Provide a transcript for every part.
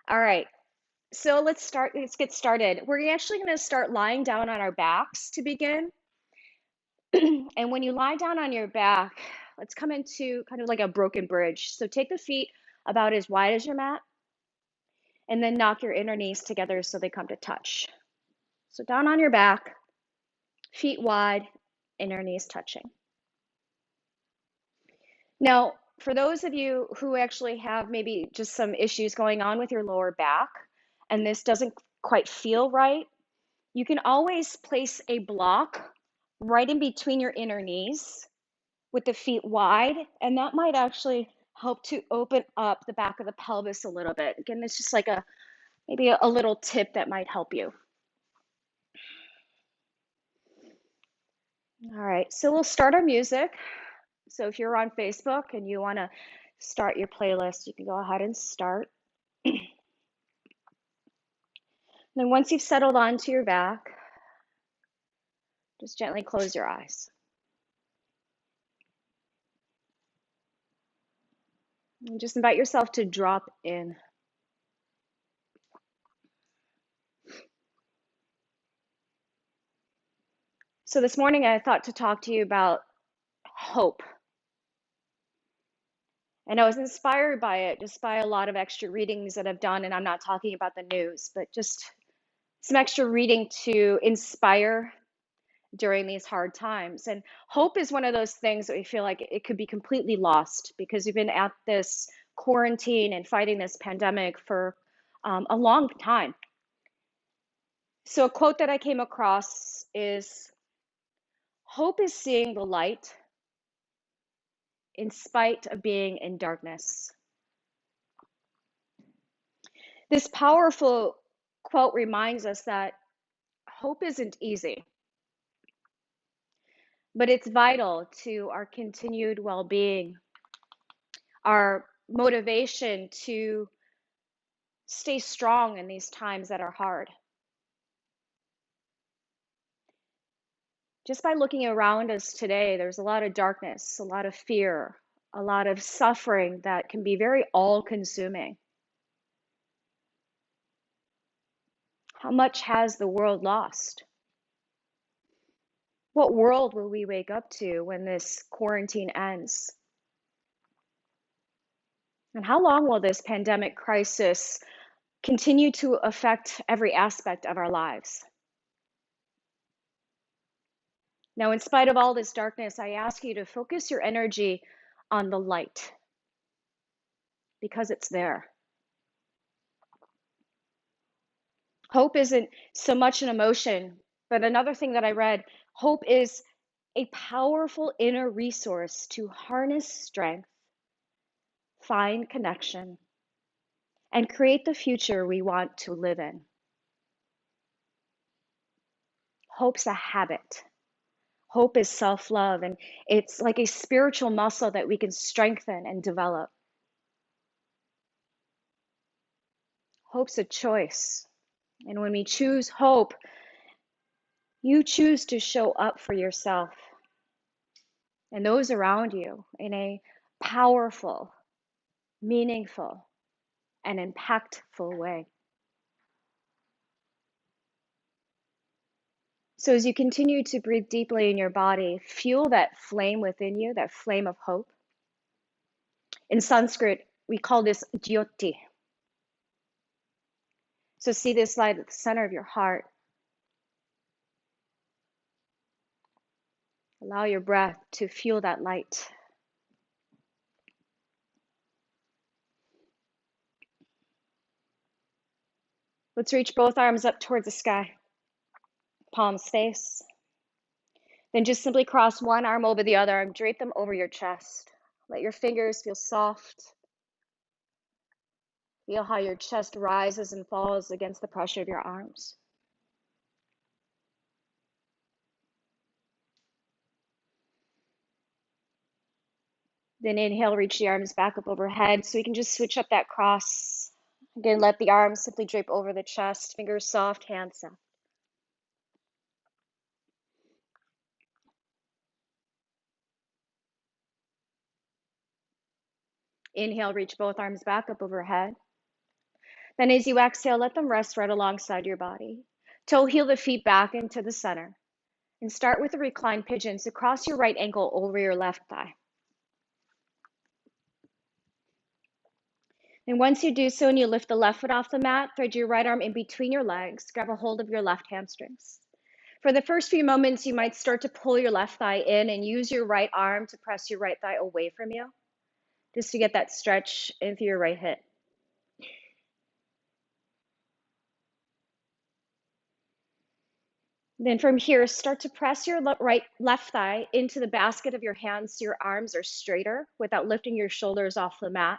All right. So let's get started. We're actually going to start lying down on our backs to begin. And when you lie down on your back, let's come into kind of like a broken bridge. So take the feet about as wide as your mat and then knock your inner knees together so they come to touch. So down on your back, feet wide, inner knees touching. Now, for those of you who actually have maybe just some issues going on with your lower back and this doesn't quite feel right, you can always place a block right in between your inner knees with the feet wide, and that might actually help to open up the back of the pelvis a little bit. Again, it's just like maybe a little tip that might help you. All right, so we'll start our music. So if you're on Facebook and you want to start your playlist, you can go ahead and start. Then once you've settled onto your back, just gently close your eyes. And just invite yourself to drop in. So this morning I thought to talk to you about hope. And I was inspired by it, just by a lot of extra readings that I've done. And I'm not talking about the news, but just some extra reading to inspire during these hard times. And hope is one of those things that we feel like it could be completely lost because we've been at this quarantine and fighting this pandemic for a long time. So a quote that I came across is, "Hope is seeing the light in spite of being in darkness." This powerful quote reminds us that hope isn't easy, but it's vital to our continued well-being, our motivation to stay strong in these times that are hard. Just by looking around us today, there's a lot of darkness, a lot of fear, a lot of suffering that can be very all-consuming. How much has the world lost? What world will we wake up to when this quarantine ends? And how long will this pandemic crisis continue to affect every aspect of our lives? Now, in spite of all this darkness, I ask you to focus your energy on the light because it's there. Hope isn't so much an emotion, but another thing that I read, hope is a powerful inner resource to harness strength, find connection, and create the future we want to live in. Hope's a habit. Hope is self-love, and it's like a spiritual muscle that we can strengthen and develop. Hope's a choice. And when we choose hope, you choose to show up for yourself and those around you in a powerful, meaningful, and impactful way. So as you continue to breathe deeply in your body, fuel that flame within you, that flame of hope. In Sanskrit, we call this jyoti. So see this light at the center of your heart. Allow your breath to fuel that light. Let's reach both arms up towards the sky, palms face. Then just simply cross one arm over the other arm, drape them over your chest. Let your fingers feel soft. Feel how your chest rises and falls against the pressure of your arms. Then inhale, reach the arms back up overhead. So we can just switch up that cross. Again, let the arms simply drape over the chest, fingers soft, hands soft. Inhale, reach both arms back up overhead. Then as you exhale, let them rest right alongside your body. Toe heel the feet back into the center. And start with the reclined pigeon. So cross your right ankle over your left thigh. And once you do so and you lift the left foot off the mat, thread your right arm in between your legs. Grab a hold of your left hamstrings. For the first few moments, you might start to pull your left thigh in and use your right arm to press your right thigh away from you, just to get that stretch into your right hip. Then from here, start to press your left thigh into the basket of your hands so your arms are straighter without lifting your shoulders off the mat.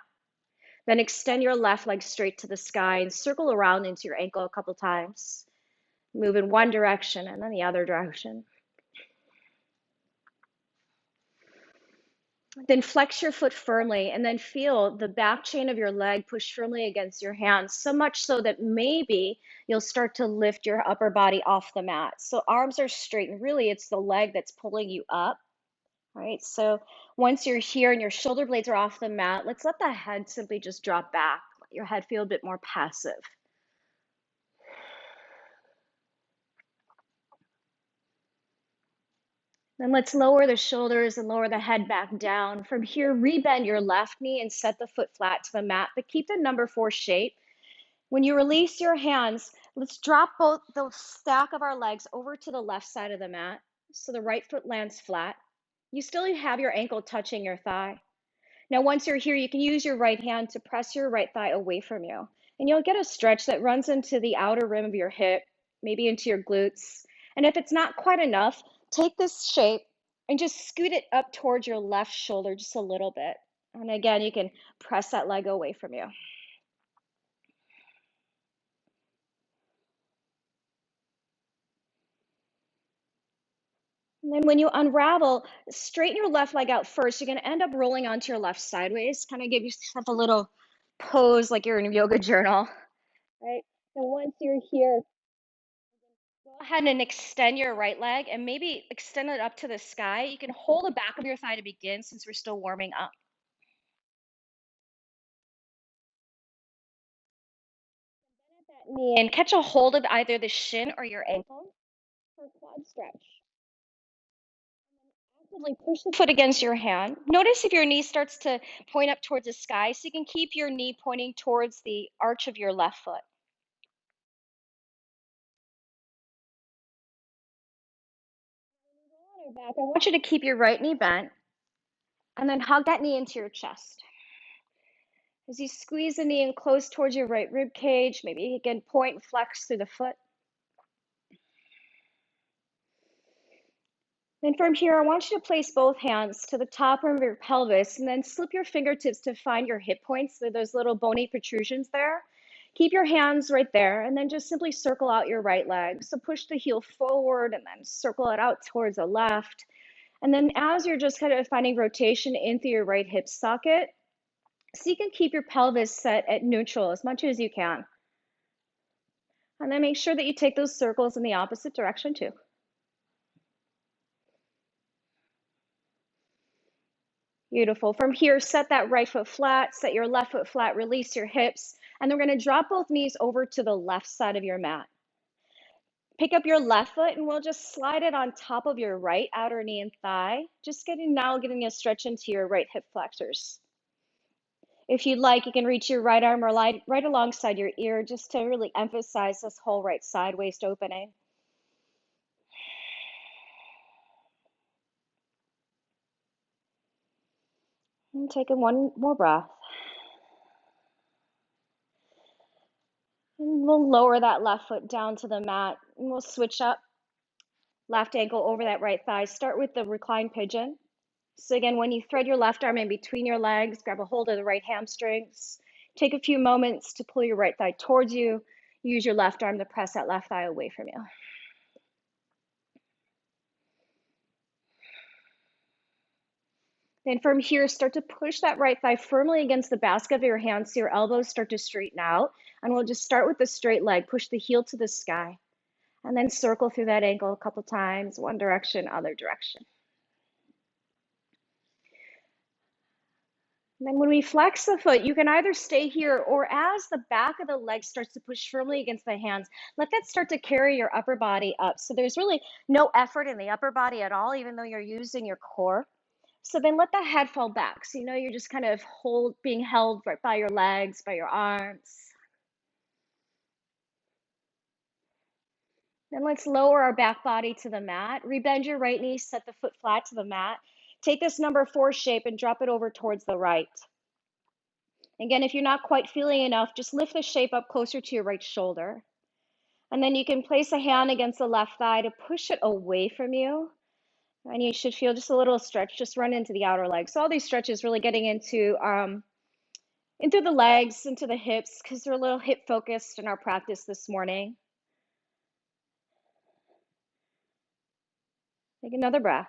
Then extend your left leg straight to the sky and circle around into your ankle a couple times. Move in one direction and then the other direction. Then flex your foot firmly and then feel the back chain of your leg push firmly against your hands, so much so that maybe you'll start to lift your upper body off the mat. So arms are straight and really it's the leg that's pulling you up, right? So once you're here and your shoulder blades are off the mat, let's let the head simply just drop back. Let your head feel a bit more passive. Then let's lower the shoulders and lower the head back down. From here, rebend your left knee and set the foot flat to the mat, but keep the number 4 shape. When you release your hands, let's drop both the stack of our legs over to the left side of the mat so the right foot lands flat. You still have your ankle touching your thigh. Now, once you're here, you can use your right hand to press your right thigh away from you. And you'll get a stretch that runs into the outer rim of your hip, maybe into your glutes. And if it's not quite enough, take this shape and just scoot it up towards your left shoulder just a little bit. And again, you can press that leg away from you. And then when you unravel, straighten your left leg out first. You're going to end up rolling onto your left sideways. Kind of give yourself a little pose like you're in a yoga journal, right? And once you're here, go ahead and extend your right leg and maybe extend it up to the sky. You can hold the back of your thigh to begin since we're still warming up. Bend at that knee and catch a hold of either the shin or your ankle for a quad stretch. Actively push the foot against your hand. Notice if your knee starts to point up towards the sky so you can keep your knee pointing towards the arch of your left foot. On your back, I want you to keep your right knee bent and then hug that knee into your chest. As you squeeze the knee in close towards your right rib cage, maybe again point and flex through the foot. Then from here, I want you to place both hands to the top of your pelvis and then slip your fingertips to find your hip points. So those little bony protrusions there. Keep your hands right there and then just simply circle out your right leg. So push the heel forward and then circle it out towards the left. And then as you're just kind of finding rotation into your right hip socket, so you can keep your pelvis set at neutral as much as you can. And then make sure that you take those circles in the opposite direction too. Beautiful. From here, set that right foot flat, set your left foot flat, release your hips, and then we're going to drop both knees over to the left side of your mat. Pick up your left foot and we'll just slide it on top of your right outer knee and thigh, just getting a stretch into your right hip flexors. If you'd like, you can reach your right arm or right alongside your ear just to really emphasize this whole right side waist opening. And take in one more breath. And we'll lower that left foot down to the mat and we'll switch up. Left ankle over that right thigh. Start with the reclined pigeon. So again, when you thread your left arm in between your legs, grab a hold of the right hamstrings. Take a few moments to pull your right thigh towards you. Use your left arm to press that left thigh away from you. Then from here, start to push that right thigh firmly against the basket of your hands so your elbows start to straighten out. And we'll just start with the straight leg. Push the heel to the sky. And then circle through that ankle a couple times, one direction, other direction. And then when we flex the foot, you can either stay here or as the back of the leg starts to push firmly against the hands, let that start to carry your upper body up. So there's really no effort in the upper body at all, even though you're using your core. So then let the head fall back. So you know you're just kind of being held right by your legs, by your arms. Then let's lower our back body to the mat. Rebend your right knee, set the foot flat to the mat. Take this number 4 shape and drop it over towards the right. Again, if you're not quite feeling enough, just lift the shape up closer to your right shoulder. And then you can place a hand against the left thigh to push it away from you. And you should feel just a little stretch, just run into the outer leg. So all these stretches really getting into the legs, into the hips, because they're a little hip focused in our practice this morning. Take another breath.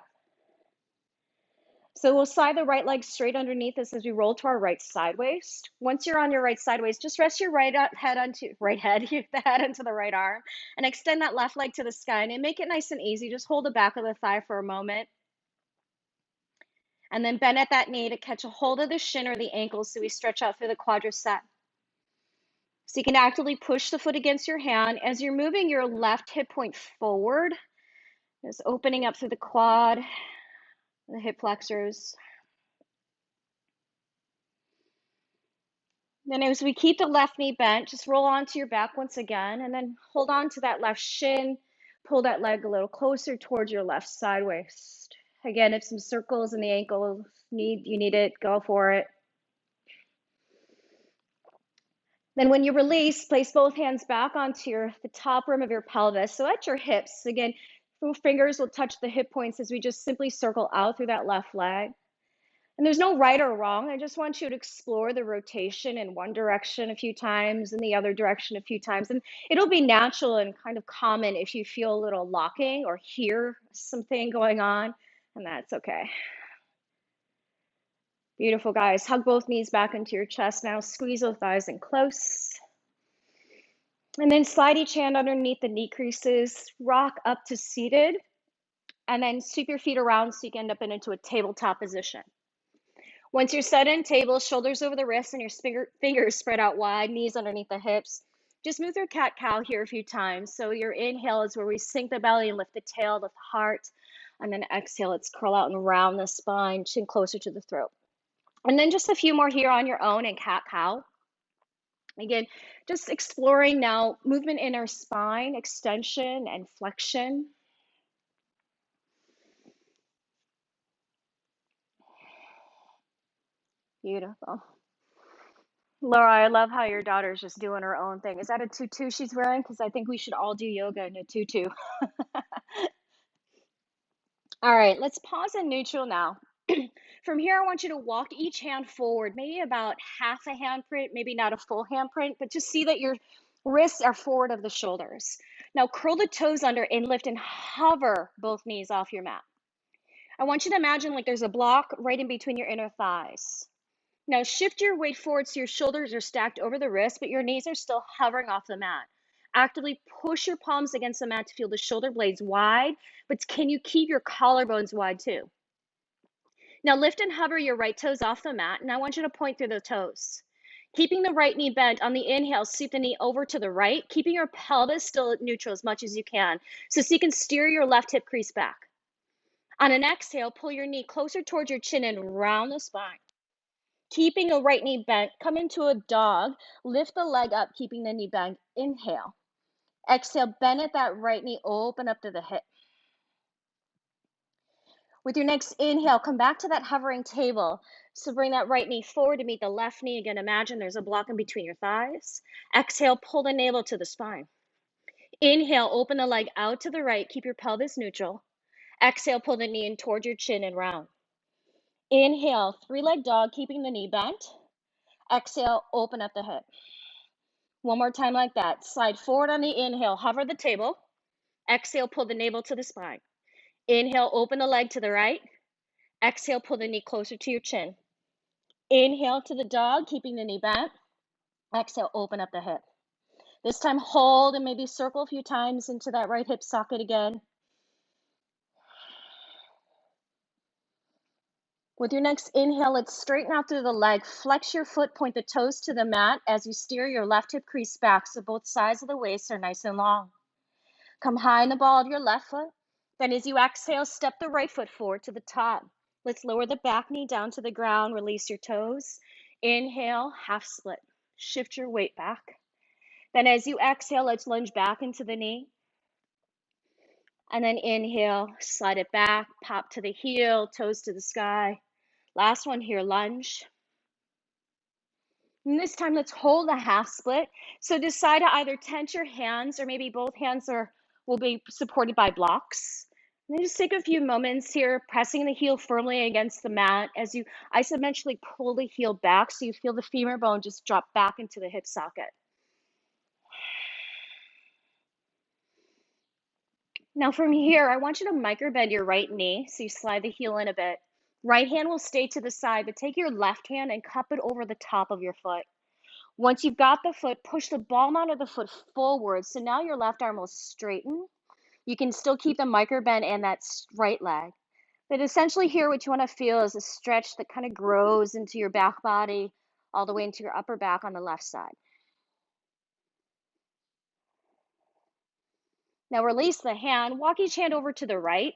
So we'll slide the right leg straight underneath us as we roll to our right side waist. Once you're on your right side waist, just rest your the head onto the right arm, and extend that left leg to the sky. And make it nice and easy. Just hold the back of the thigh for a moment. And then bend at that knee to catch a hold of the shin or the ankle so we stretch out through the quadricep. So you can actively push the foot against your hand as you're moving your left hip point forward. Just opening up through the quad, the hip flexors. Then as we keep the left knee bent, just roll onto your back once again, and then hold on to that left shin. Pull that leg a little closer towards your left side waist. Again, if some circles in the ankle you need it, go for it. Then when you release, place both hands back onto the top rim of your pelvis. So at your hips, again, fingers will touch the hip points as we just simply circle out through that left leg. And there's no right or wrong. I just want you to explore the rotation in one direction a few times, in the other direction a few times. And it'll be natural and kind of common if you feel a little locking or hear something going on, and that's okay. Beautiful, guys. Hug both knees back into your chest now. Squeeze those thighs in close. And then slide each hand underneath the knee creases. Rock up to seated. And then sweep your feet around so you can end up into a tabletop position. Once you're set in table, shoulders over the wrists and your fingers spread out wide, knees underneath the hips. Just move through cat-cow here a few times. So your inhale is where we sink the belly and lift the tail, lift the heart. And then exhale, let's curl out and round the spine, chin closer to the throat. And then just a few more here on your own in cat-cow. Again, just exploring now movement in our spine, extension and flexion. Beautiful. Laura, I love how your daughter's just doing her own thing. Is that a tutu she's wearing? Because I think we should all do yoga in a tutu. All right, let's pause in neutral now. From here, I want you to walk each hand forward, maybe about half a handprint, maybe not a full handprint, but just see that your wrists are forward of the shoulders. Now curl the toes under and lift and hover both knees off your mat. I want you to imagine like there's a block right in between your inner thighs. Now shift your weight forward so your shoulders are stacked over the wrist, but your knees are still hovering off the mat. Actively push your palms against the mat to feel the shoulder blades wide, but can you keep your collarbones wide too? Now lift and hover your right toes off the mat, and I want you to point through the toes. Keeping the right knee bent, on the inhale, sweep the knee over to the right, keeping your pelvis still at neutral as much as you can, so you can steer your left hip crease back. On an exhale, pull your knee closer towards your chin and round the spine. Keeping the right knee bent, come into a dog, lift the leg up, keeping the knee bent. Inhale. Exhale, bend at that right knee, open up to the hip. With your next inhale, come back to that hovering table. So bring that right knee forward to meet the left knee. Again, imagine there's a block in between your thighs. Exhale, pull the navel to the spine. Inhale, open the leg out to the right. Keep your pelvis neutral. Exhale, pull the knee in toward your chin and round. Inhale, three-leg dog, keeping the knee bent. Exhale, open up the hip. One more time like that. Slide forward on the inhale, hover the table. Exhale, pull the navel to the spine. Inhale, open the leg to the right. Exhale, pull the knee closer to your chin. Inhale to the dog, keeping the knee bent. Exhale, open up the hip. This time, hold and maybe circle a few times into that right hip socket again. With your next inhale, let's straighten out through the leg. Flex your foot, point the toes to the mat as you steer your left hip crease back so both sides of the waist are nice and long. Come high in the ball of your left foot. Then as you exhale, step the right foot forward to the top. Let's lower the back knee down to the ground. Release your toes. Inhale, half split. Shift your weight back. Then as you exhale, let's lunge back into the knee. And then inhale, slide it back, pop to the heel, toes to the sky. Last one here, lunge. And this time, let's hold a half split. So decide to either tense your hands or maybe both hands will be supported by blocks. And then just take a few moments here, pressing the heel firmly against the mat as you isometrically pull the heel back so you feel the femur bone just drop back into the hip socket. Now from here, I want you to micro bend your right knee so you slide the heel in a bit. Right hand will stay to the side, but take your left hand and cup it over the top of your foot. Once you've got the foot, push the ball mount of the foot forward. So now your left arm will straighten. You can still keep the micro bend and that right leg. But essentially here, what you want to feel is a stretch that kind of grows into your back body, all the way into your upper back on the left side. Now release the hand, walk each hand over to the right.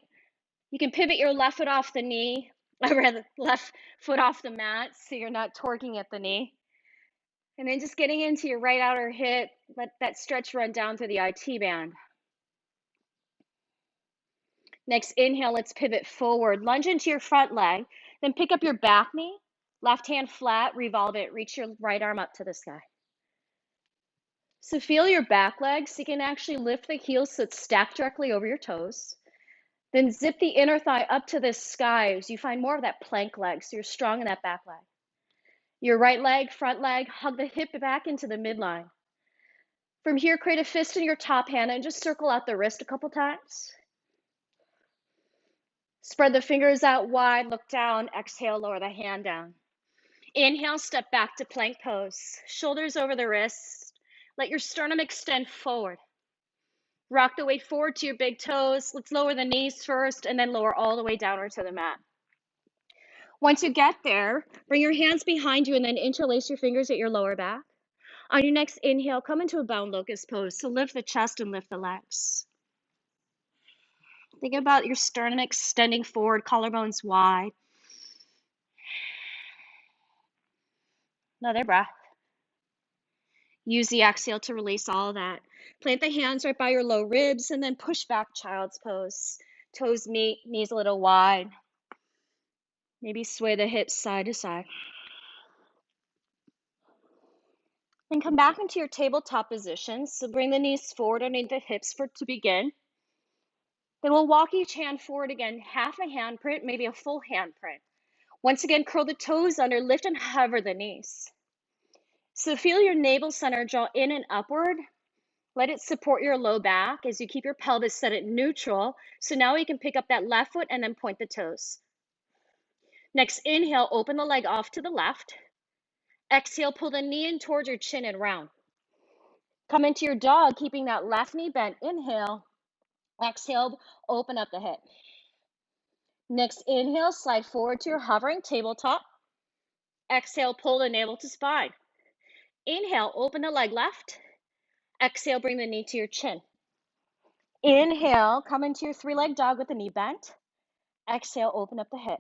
You can pivot your left foot off the knee, or rather left foot off the mat so you're not torquing at the knee. And then just getting into your right outer hip, let that stretch run down through the IT band. Next inhale, let's pivot forward, lunge into your front leg, then pick up your back knee, left hand flat, revolve it, reach your right arm up to the sky. So feel your back leg so you can actually lift the heels so it's stacked directly over your toes. Then zip the inner thigh up to the sky as you find more of that plank leg so you're strong in that back leg. Your right leg, front leg, hug the hip back into the midline. From here, create a fist in your top hand and just circle out the wrist a couple times. Spread the fingers out wide, look down, exhale, lower the hand down. Inhale, step back to plank pose. Shoulders over the wrists. Let your sternum extend forward. Rock the weight forward to your big toes. Let's lower the knees first and then lower all the way downward to the mat. Once you get there, bring your hands behind you and then interlace your fingers at your lower back. On your next inhale, come into a bound locust pose. So lift the chest and lift the legs. Think about your sternum extending forward, collarbones wide. Another breath. Use the exhale to release all of that. Plant the hands right by your low ribs and then push back, child's pose. Toes meet, knees a little wide. Maybe sway the hips side to side. And come back into your tabletop position. So bring the knees forward underneath the hips to begin. Then we'll walk each hand forward again, half a handprint, maybe a full handprint. Once again, curl the toes under, lift and hover the knees. So feel your navel center draw in and upward. Let it support your low back as you keep your pelvis set at neutral. So now you can pick up that left foot and then point the toes. Next inhale, open the leg off to the left. Exhale, pull the knee in towards your chin and round. Come into your dog, keeping that left knee bent. Inhale. Exhale, open up the hip. Next inhale, slide forward to your hovering tabletop. Exhale, pull the navel to spine. Inhale, open the leg left. Exhale, bring the knee to your chin. Inhale, come into your three-leg dog with the knee bent. Exhale, open up the hip.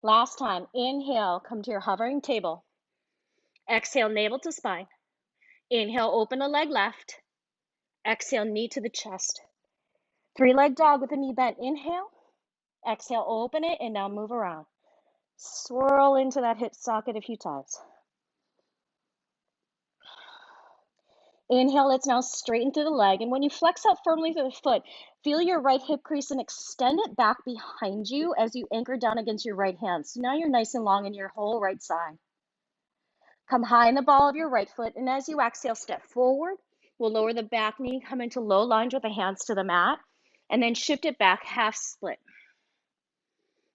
Last time, inhale, come to your hovering table. Exhale, navel to spine. Inhale, open the leg left. Exhale, knee to the chest. Three-leg dog with the knee bent. Inhale. Exhale, open it, and now move around. Swirl into that hip socket a few times. Inhale, let's now straighten through the leg. And when you flex out firmly through the foot, feel your right hip crease and extend it back behind you as you anchor down against your right hand. So now you're nice and long in your whole right side. Come high in the ball of your right foot. And as you exhale, step forward. We'll lower the back knee, come into low lunge with the hands to the mat, and then shift it back, half split.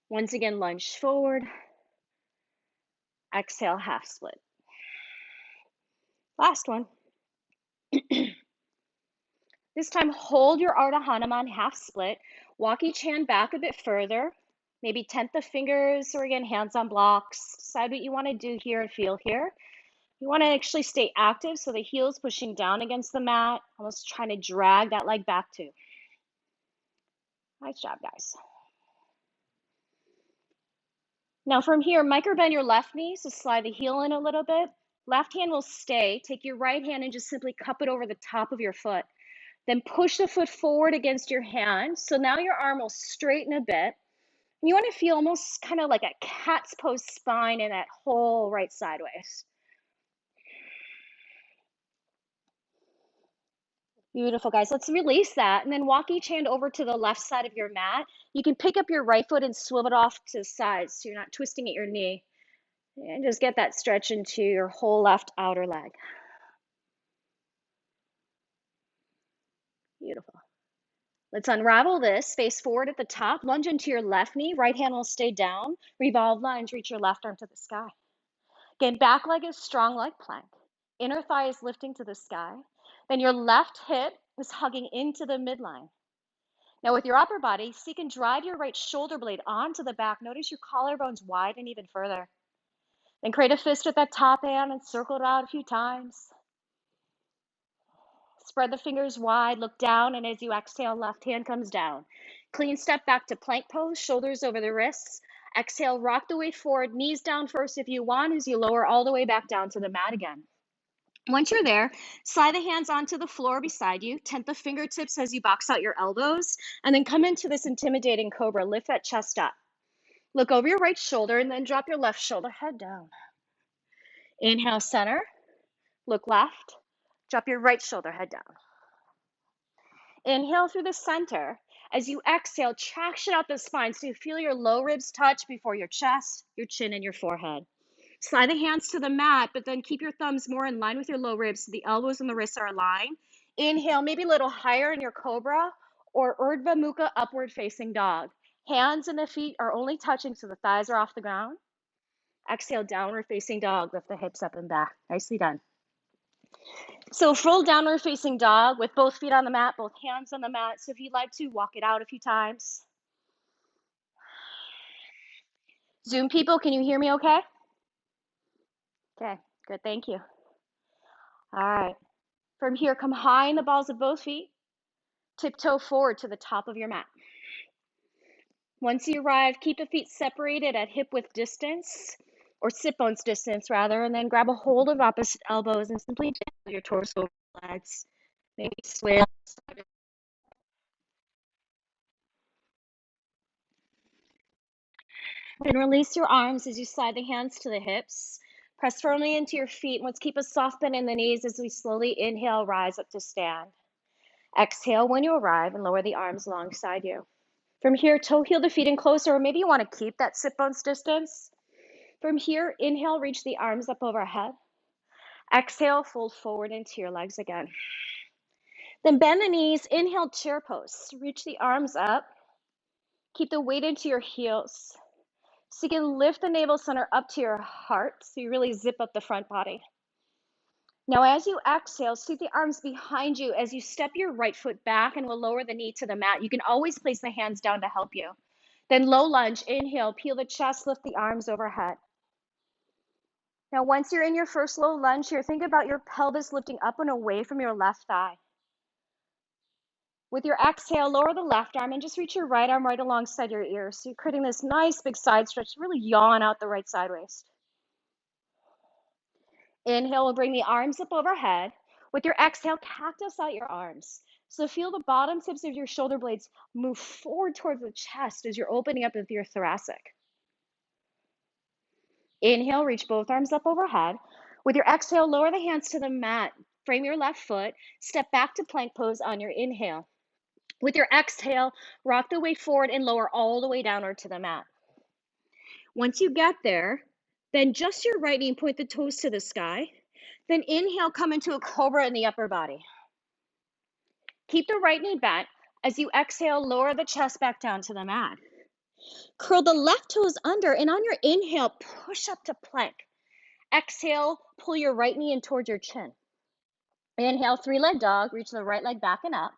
Once again, lunge forward. Exhale, half split. Last one. This time, hold your Ardha Hanuman half split. Walk each hand back a bit further. Maybe tent the fingers, or again, hands on blocks. Decide what you want to do here and feel here. You want to actually stay active, so the heel's pushing down against the mat, almost trying to drag that leg back too. Nice job, guys. Now from here, micro bend your left knee, so slide the heel in a little bit. Left hand will stay. Take your right hand and just simply cup it over the top of your foot. Then push the foot forward against your hand. So now your arm will straighten a bit. You want to feel almost kind of like a cat's pose spine in that whole right sideways. Beautiful, guys. Let's release that and then walk each hand over to the left side of your mat. You can pick up your right foot and swivel it off to the side so you're not twisting at your knee. And just get that stretch into your whole left outer leg. Beautiful. Let's unravel this. Face forward at the top. Lunge into your left knee. Right hand will stay down. Revolve lunge. Reach your left arm to the sky. Again, back leg is strong like plank. Inner thigh is lifting to the sky. Then your left hip is hugging into the midline. Now with your upper body, seek and drive your right shoulder blade onto the back. Notice your collarbones widen even further. Then create a fist with that top hand and circle it out a few times. Spread the fingers wide, look down, and as you exhale, left hand comes down. Clean step back to plank pose, shoulders over the wrists. Exhale, rock the weight forward, knees down first if you want, as you lower all the way back down to the mat again. Once you're there, slide the hands onto the floor beside you, tent the fingertips as you box out your elbows, and then come into this intimidating cobra. Lift that chest up. Look over your right shoulder and then drop your left shoulder head down. Inhale, center. Look left. Drop your right shoulder head down. Inhale through the center. As you exhale, traction out the spine so you feel your low ribs touch before your chest, your chin, and your forehead. Slide the hands to the mat, but then keep your thumbs more in line with your low ribs so the elbows and the wrists are aligned. Inhale, maybe a little higher in your cobra or Urdhva Mukha, upward facing dog. Hands and the feet are only touching so the thighs are off the ground. Exhale, downward facing dog. Lift the hips up and back. Nicely done. So full downward facing dog with both feet on the mat, both hands on the mat. So if you'd like to, walk it out a few times. Zoom people, can you hear me okay? Okay, good, thank you. All right, from here, come high in the balls of both feet. Tiptoe forward to the top of your mat. Once you arrive, keep the feet separated at hip width distance, or sit bones distance rather, and then grab a hold of opposite elbows and simply jiggle your torso over the legs. Maybe sway. Then release your arms as you slide the hands to the hips. Press firmly into your feet. Let's keep a soft bend in the knees as we slowly inhale, rise up to stand. Exhale when you arrive and lower the arms alongside you. From here, toe heel the feet in closer, or maybe you want to keep that sit bones distance. From here, inhale, reach the arms up overhead. Exhale, fold forward into your legs again. Then bend the knees, inhale, chair pose. Reach the arms up. Keep the weight into your heels. So you can lift the navel center up to your heart, so you really zip up the front body. Now as you exhale, sweep the arms behind you as you step your right foot back and will lower the knee to the mat. You can always place the hands down to help you. Then low lunge, inhale, peel the chest, lift the arms overhead. Now once you're in your first low lunge here, think about your pelvis lifting up and away from your left thigh. With your exhale, lower the left arm and just reach your right arm right alongside your ear. So you're creating this nice big side stretch, really yawn out the right side waist. Inhale will bring the arms up overhead. With your exhale, cactus out your arms. So feel the bottom tips of your shoulder blades move forward towards the chest as you're opening up with your thoracic. Inhale, reach both arms up overhead. With your exhale, lower the hands to the mat. Frame your left foot. Step back to plank pose on your inhale. With your exhale, rock the weight forward and lower all the way downward to the mat. Once you get there, then just your right knee and point the toes to the sky. Then inhale, come into a cobra in the upper body. Keep the right knee bent. As you exhale, lower the chest back down to the mat. Curl the left toes under, and on your inhale, push up to plank. Exhale, pull your right knee in towards your chin. Inhale, three-leg dog. Reach the right leg back and up.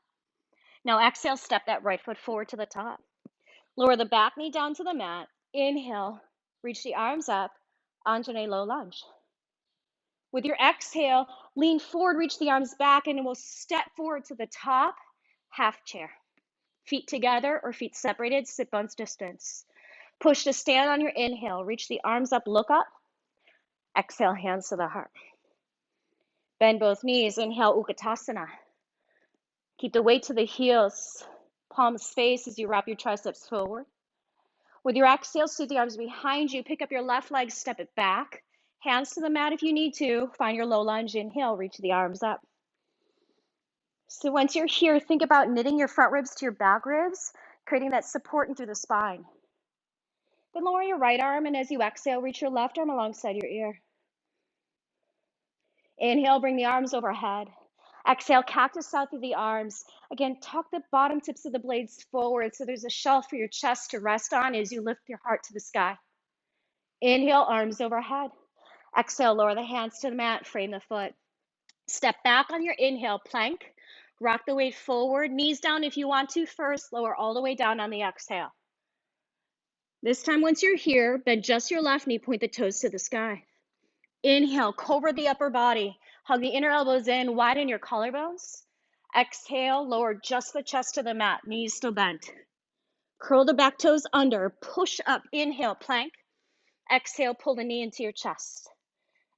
Now exhale, step that right foot forward to the top. Lower the back knee down to the mat. Inhale, reach the arms up, Anjane low lunge. With your exhale, lean forward, reach the arms back, and we'll step forward to the top, half chair. Feet together or feet separated, sit bones distance. Push to stand on your inhale, reach the arms up, look up. Exhale, hands to the heart. Bend both knees, inhale, Utkatasana. Keep the weight to the heels, palms face as you wrap your triceps forward. With your exhale, scoot the arms behind you, pick up your left leg, step it back. Hands to the mat if you need to. Find your low lunge, inhale, reach the arms up. So once you're here, think about knitting your front ribs to your back ribs, creating that support in through the spine. Then lower your right arm, and as you exhale, reach your left arm alongside your ear. Inhale, bring the arms overhead. Exhale, cactus out through the arms. Again, tuck the bottom tips of the blades forward so there's a shelf for your chest to rest on as you lift your heart to the sky. Inhale, arms overhead. Exhale, lower the hands to the mat, frame the foot. Step back on your inhale, plank. Rock the weight forward, knees down if you want to first, lower all the way down on the exhale. This time, once you're here, bend just your left knee, point the toes to the sky. Inhale, cobra the upper body. Hug the inner elbows in, widen your collarbones. Exhale, lower just the chest to the mat, knees still bent. Curl the back toes under, push up, inhale, plank. Exhale, pull the knee into your chest.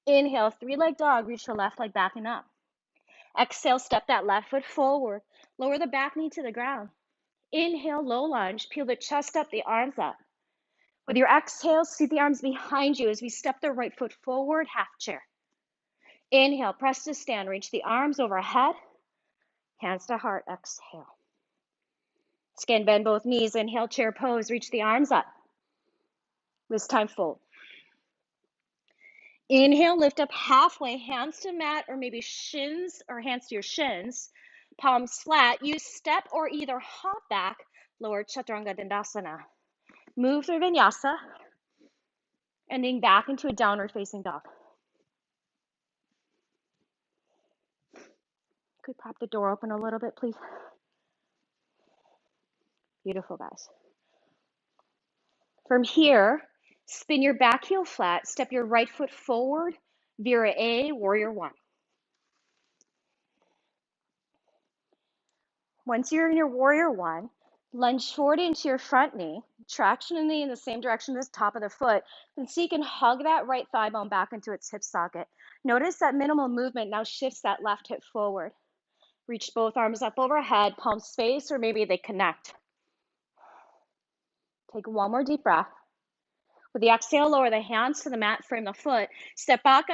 Inhale, three-leg dog, reach the left leg back and up. Exhale, step that left foot forward. Lower the back knee to the ground. Inhale, low lunge, peel the chest up, the arms up. With your exhale, seat the arms behind you as we step the right foot forward, half chair. Inhale, press to stand, reach the arms overhead, hands to heart, exhale. Skin, bend both knees, inhale, chair pose, reach the arms up. This time, fold. Inhale, lift up halfway, hands to mat or maybe shins or hands to your shins, palms flat. Use step or either hop back, lower Chaturanga Dandasana. Move through Vinyasa, ending back into a downward facing dog. Could we pop the door open a little bit, please? Beautiful, guys. From here, spin your back heel flat, step your right foot forward, Vira A, Warrior One. Once you're in your Warrior One, lunge forward into your front knee, traction in the same direction as the top of the foot, and so you can hug that right thigh bone back into its hip socket. Notice that minimal movement now shifts that left hip forward. Reach both arms up overhead, palms face, or maybe they connect. Take one more deep breath. With the exhale, lower the hands to the mat, frame the foot. Step back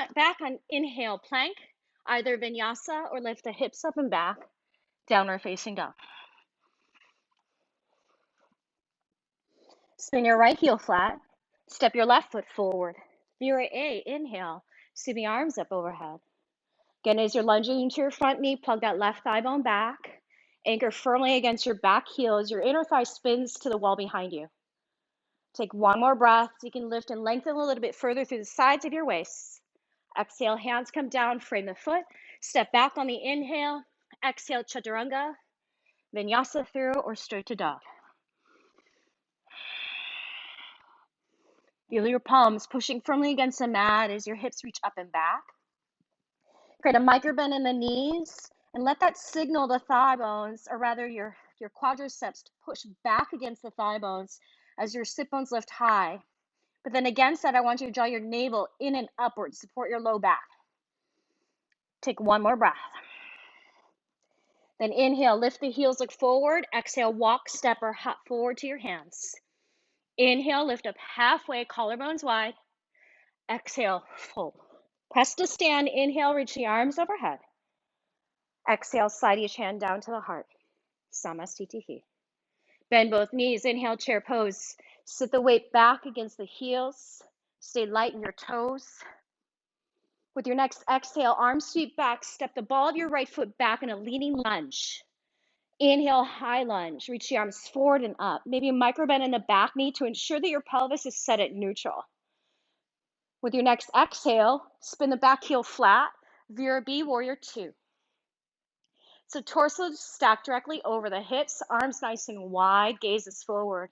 on inhale, plank, either vinyasa or lift the hips up and back, downward facing dog. Spin your right heel flat. Step your left foot forward. Vira A, inhale. See the arms up overhead. Again, as you're lunging into your front knee, plug that left thigh bone back. Anchor firmly against your back heel as your inner thigh spins to the wall behind you. Take one more breath so you can lift and lengthen a little bit further through the sides of your waist. Exhale, hands come down, frame the foot. Step back on the inhale. Exhale, Chaturanga. Vinyasa through or straight to dog. Feel your palms pushing firmly against the mat as your hips reach up and back. Create a micro bend in the knees and let that signal the thigh bones, or rather your quadriceps, to push back against the thigh bones as your sit bones lift high. But then against that, I want you to draw your navel in and upward, support your low back. Take one more breath. Then inhale, lift the heels, look forward. Exhale, walk, step, or hop forward to your hands. Inhale, lift up halfway, collarbones wide. Exhale, fold. Press to stand. Inhale, reach the arms overhead. Exhale, slide each hand down to the heart. Samastitihi. Bend both knees. Inhale, chair pose. Sit the weight back against the heels. Stay light in your toes. With your next exhale, arms sweep back. Step the ball of your right foot back in a leaning lunge. Inhale, high lunge. Reach the arms forward and up. Maybe a micro bend in the back knee to ensure that your pelvis is set at neutral. With your next exhale, spin the back heel flat. Vira B, Warrior Two. So torso stacked directly over the hips, arms nice and wide, gaze is forward.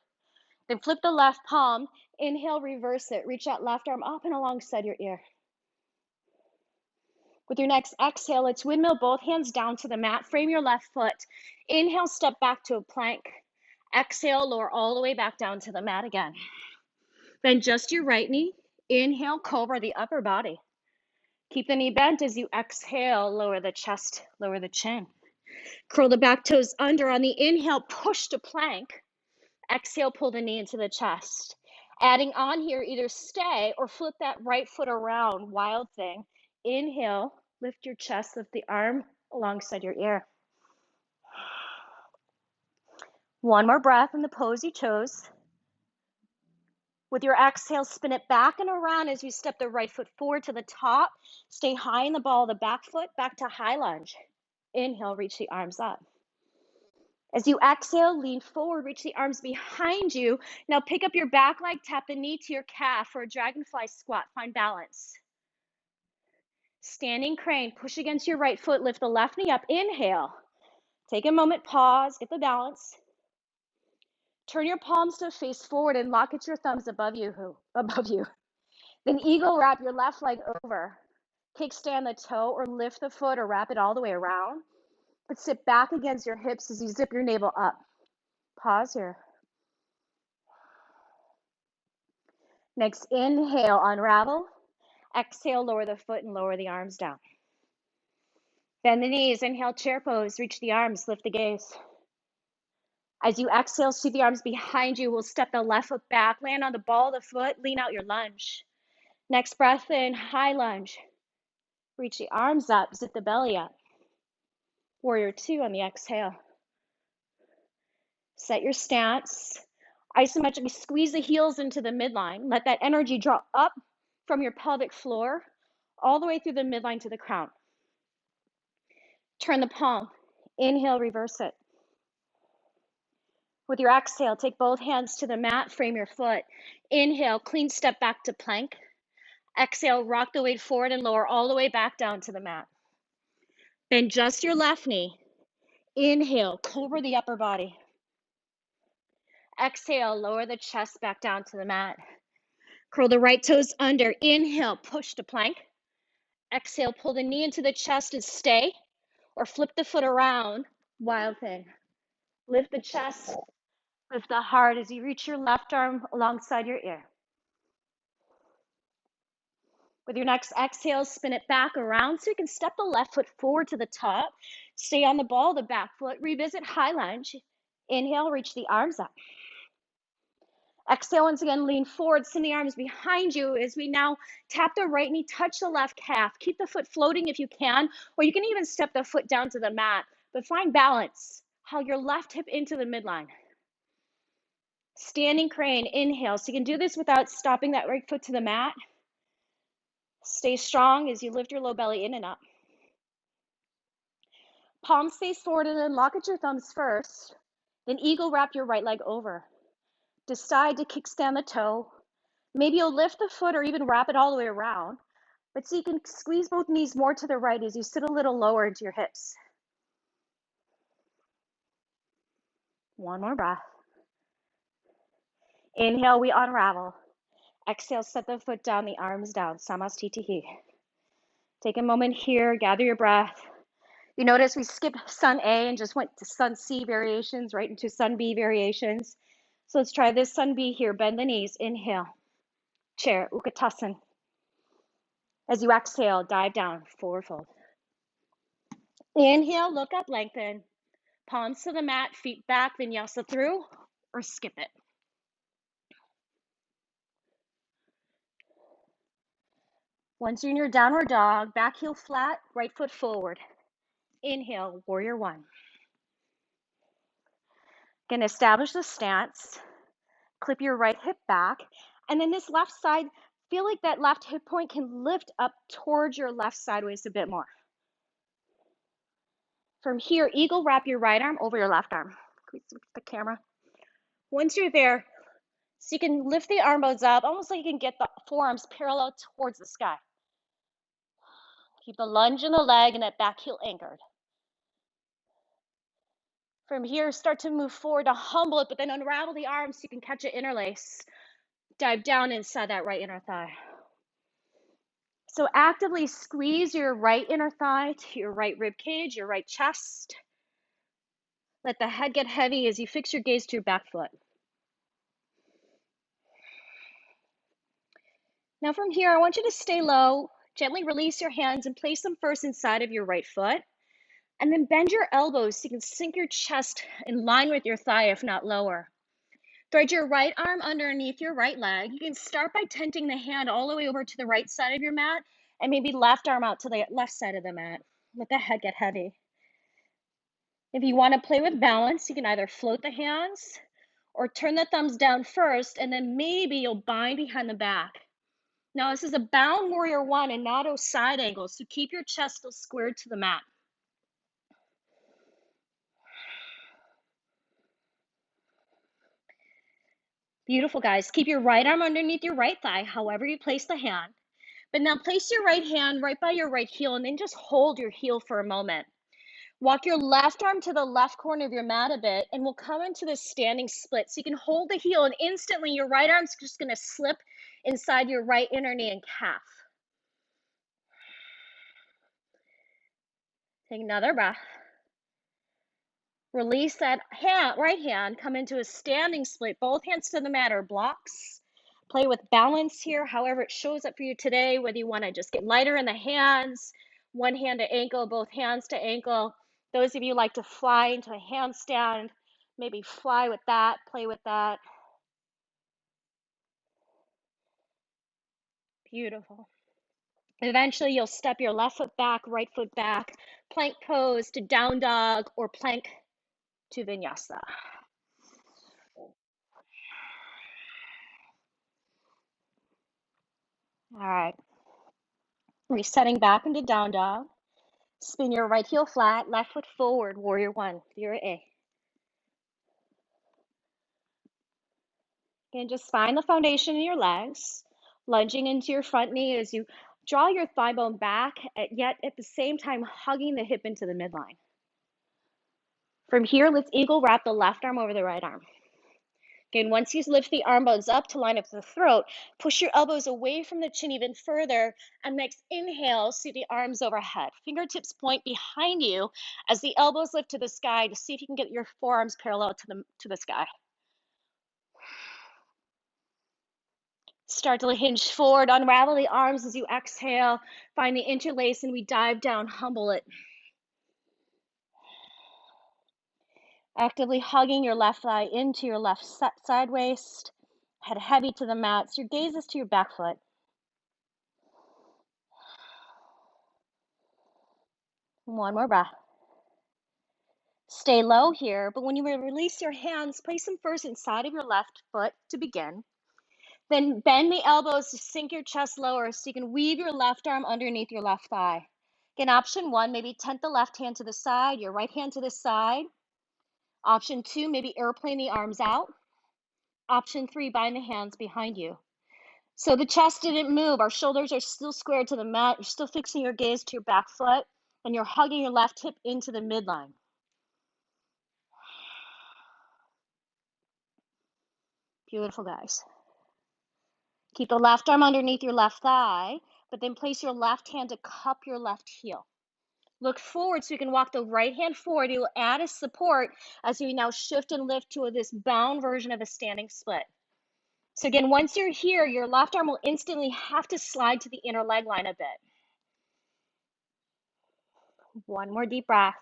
Then flip the left palm. Inhale, reverse it. Reach that left arm up and alongside your ear. With your next exhale, let's windmill both hands down to the mat. Frame your left foot. Inhale, step back to a plank. Exhale, lower all the way back down to the mat again. Bend just your right knee. Inhale, cobra the upper body. Keep the knee bent as you exhale, lower the chest, lower the chin. Curl the back toes under. On the inhale, push to plank. Exhale, pull the knee into the chest. Adding on here, either stay or flip that right foot around, wild thing. Inhale, lift your chest, lift the arm alongside your ear. One more breath in the pose you chose. With your exhale, spin it back and around as you step the right foot forward to the top. Stay high in the ball of the back foot, back to high lunge. Inhale, reach the arms up. As you exhale, lean forward, reach the arms behind you. Now pick up your back leg, tap the knee to your calf for a dragonfly squat. Find balance. Standing crane, push against your right foot, lift the left knee up. Inhale. Take a moment, pause, get the balance. Turn your palms to face forward and lock at your thumbs above you. Then eagle wrap your left leg over. Kickstand the toe or lift the foot or wrap it all the way around. But sit back against your hips as you zip your navel up. Pause here. Next, inhale, unravel. Exhale, lower the foot and lower the arms down. Bend the knees, inhale, chair pose, reach the arms, lift the gaze. As you exhale, see the arms behind you. We'll step the left foot back, land on the ball of the foot, lean out your lunge. Next breath in, high lunge. Reach the arms up, zip the belly up. Warrior two on the exhale. Set your stance. Isometrically squeeze the heels into the midline. Let that energy draw up from your pelvic floor all the way through the midline to the crown. Turn the palm. Inhale, reverse it. With your exhale, take both hands to the mat, frame your foot. Inhale, clean step back to plank. Exhale, rock the weight forward and lower all the way back down to the mat. Bend just your left knee. Inhale, cobra the upper body. Exhale, lower the chest back down to the mat. Curl the right toes under. Inhale, push to plank. Exhale, pull the knee into the chest and stay, or flip the foot around, wild thing. Lift the chest, lift the heart as you reach your left arm alongside your ear. With your next exhale, spin it back around so you can step the left foot forward to the top. Stay on the ball of the back foot. Revisit high lunge. Inhale, reach the arms up. Exhale, once again, lean forward, send the arms behind you as we now tap the right knee, touch the left calf. Keep the foot floating if you can, or you can even step the foot down to the mat, but find balance. Hug your left hip into the midline. Standing crane, inhale. So you can do this without stopping that right foot to the mat. Stay strong as you lift your low belly in and up. Palms face forward and then lock at your thumbs first. Then eagle wrap your right leg over. Decide to kickstand the toe. Maybe you'll lift the foot or even wrap it all the way around. But so you can squeeze both knees more to the right as you sit a little lower into your hips. One more breath. Inhale, we unravel. Exhale, set the foot down, the arms down. Samastitihi. Take a moment here, gather your breath. You notice we skipped Sun A and just went to Sun C variations, right into Sun B variations. So let's try this Sun B here. Bend the knees. Inhale. Chair, Utkatasana. As you exhale, dive down, forward fold. Inhale, look up, lengthen. Palms to the mat, feet back, vinyasa through, or skip it. Once you're in your downward dog, back heel flat, right foot forward. Inhale, warrior one. Gonna establish the stance. Clip your right hip back. And then this left side, feel like that left hip point can lift up towards your left side waist a bit more. From here, eagle wrap your right arm over your left arm. Can we switch the camera? Once you're there, so you can lift the arm bones up, almost like you can get the forearms parallel towards the sky. Keep the lunge in the leg and that back heel anchored. From here, start to move forward to humble it, but then unravel the arms so you can catch it interlace. Dive down inside that right inner thigh. So actively squeeze your right inner thigh to your right rib cage, your right chest. Let the head get heavy as you fix your gaze to your back foot. Now from here, I want you to stay low, gently release your hands and place them first inside of your right foot. And then bend your elbows so you can sink your chest in line with your thigh, if not lower. Thread your right arm underneath your right leg. You can start by tenting the hand all the way over to the right side of your mat and maybe left arm out to the left side of the mat. Let the head get heavy. If you want to play with balance, you can either float the hands or turn the thumbs down first, and then maybe you'll bind behind the back. Now, this is a bound warrior one and not a side angle, so keep your chest still squared to the mat. Beautiful, guys. Keep your right arm underneath your right thigh, however you place the hand. But now place your right hand right by your right heel and then just hold your heel for a moment. Walk your left arm to the left corner of your mat a bit and we'll come into this standing split. So you can hold the heel and instantly your right arm's just going to slip inside your right inner knee and calf. Take another breath. Release that right hand, come into a standing split, both hands to the mat or blocks. Play with balance here, however it shows up for you today, whether you want to just get lighter in the hands, one hand to ankle, both hands to ankle. Those of you like to fly into a handstand, maybe fly with that, play with that. Beautiful. Eventually, you'll step your left foot back, right foot back, plank pose to down dog or plank to vinyasa. All right. Resetting back into down dog. Spin your right heel flat, left foot forward, warrior one, your A. And just find the foundation in your legs, lunging into your front knee as you draw your thigh bone back, yet at the same time hugging the hip into the midline. From here, let's eagle wrap the left arm over the right arm. Again, once you lift the arm bones up to line up the throat, push your elbows away from the chin even further, and next inhale, see the arms overhead. Fingertips point behind you as the elbows lift to the sky to see if you can get your forearms parallel to the sky. Start to hinge forward, unravel the arms as you exhale, find the interlace, and we dive down, humble it. Actively hugging your left thigh into your left side waist, head heavy to the mat, so your gaze is to your back foot. One more breath. Stay low here, but when you release your hands, place them first inside of your left foot to begin. Then bend the elbows to sink your chest lower so you can weave your left arm underneath your left thigh. Again, option one, maybe tent the left hand to the side, your right hand to the side. Option two, maybe airplane the arms out. Option three, bind the hands behind you. So the chest didn't move. Our shoulders are still squared to the mat. You're still fixing your gaze to your back foot, and you're hugging your left hip into the midline. Beautiful, guys. Keep the left arm underneath your left thigh, but then place your left hand to cup your left heel. Look forward so you can walk the right hand forward. You will add a support as you now shift and lift to this bound version of a standing split. So again, once you're here, your left arm will instantly have to slide to the inner leg line a bit. One more deep breath.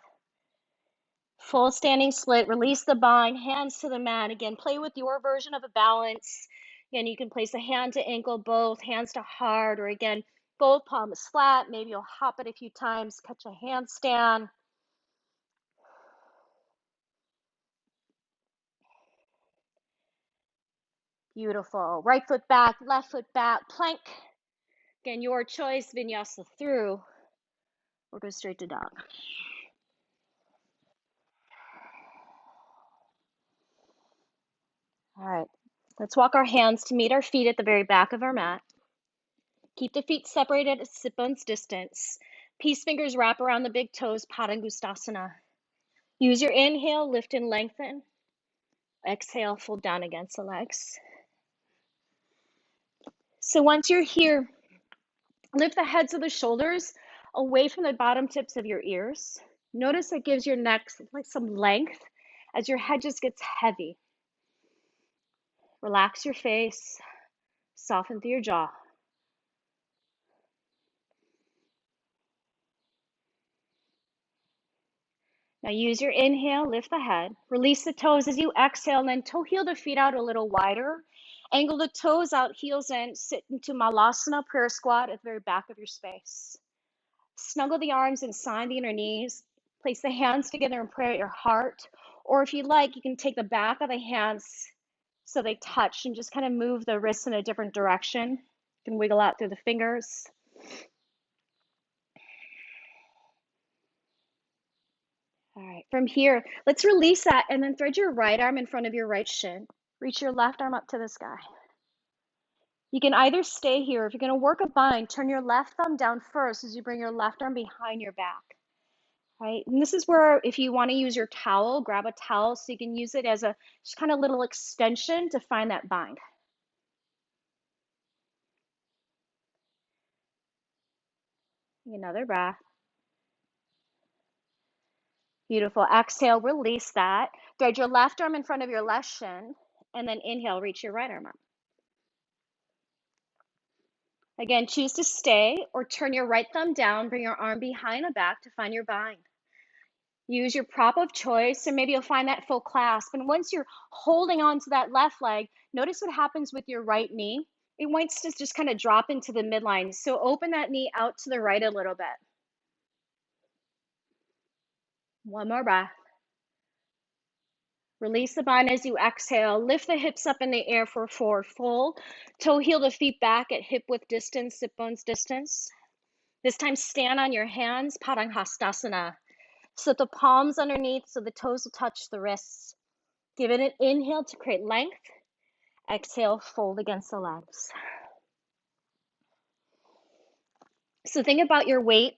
Full standing split, release the bind, hands to the mat. Again, play with your version of a balance. Again, you can place a hand to ankle, both hands to heart, or again, both palms flat. Maybe you'll hop it a few times, catch a handstand. Beautiful. Right foot back, left foot back, plank. Again, your choice, vinyasa through, or go straight to dog. All right, let's walk our hands to meet our feet at the very back of our mat. Keep the feet separated at sit bones distance. Peace fingers wrap around the big toes, Padangustasana. Use your inhale, lift and lengthen. Exhale, fold down against the legs. So once you're here, lift the heads of the shoulders away from the bottom tips of your ears. Notice it gives your neck like some length as your head just gets heavy. Relax your face, soften through your jaw. Now use your inhale, lift the head, release the toes as you exhale, and then toe heel the feet out a little wider. Angle the toes out, heels in, sit into Malasana, prayer squat at the very back of your space. Snuggle the arms inside the inner knees. Place the hands together and pray at your heart. Or if you like, you can take the back of the hands so they touch and just kind of move the wrists in a different direction. You can wiggle out through the fingers. All right, from here, let's release that and then thread your right arm in front of your right shin. Reach your left arm up to the sky. You can either stay here. If you're going to work a bind, turn your left thumb down first as you bring your left arm behind your back. Right? And this is where, if you want to use your towel, grab a towel so you can use it as a just kind of little extension to find that bind. Another breath. Beautiful. Exhale, release that. Thread your left arm in front of your left shin, and then inhale, reach your right arm up. Again, choose to stay or turn your right thumb down, bring your arm behind the back to find your bind. Use your prop of choice, and maybe you'll find that full clasp. And once you're holding on to that left leg, notice what happens with your right knee. It wants to just kind of drop into the midline. So open that knee out to the right a little bit. One more breath. Release the bind as you exhale. Lift the hips up in the air for forward fold. Toe heel the feet back at hip width distance, sit bones distance. This time stand on your hands, Padangusthasana. Slip the palms underneath so the toes will touch the wrists. Give it an inhale to create length. Exhale, fold against the legs. So think about your weight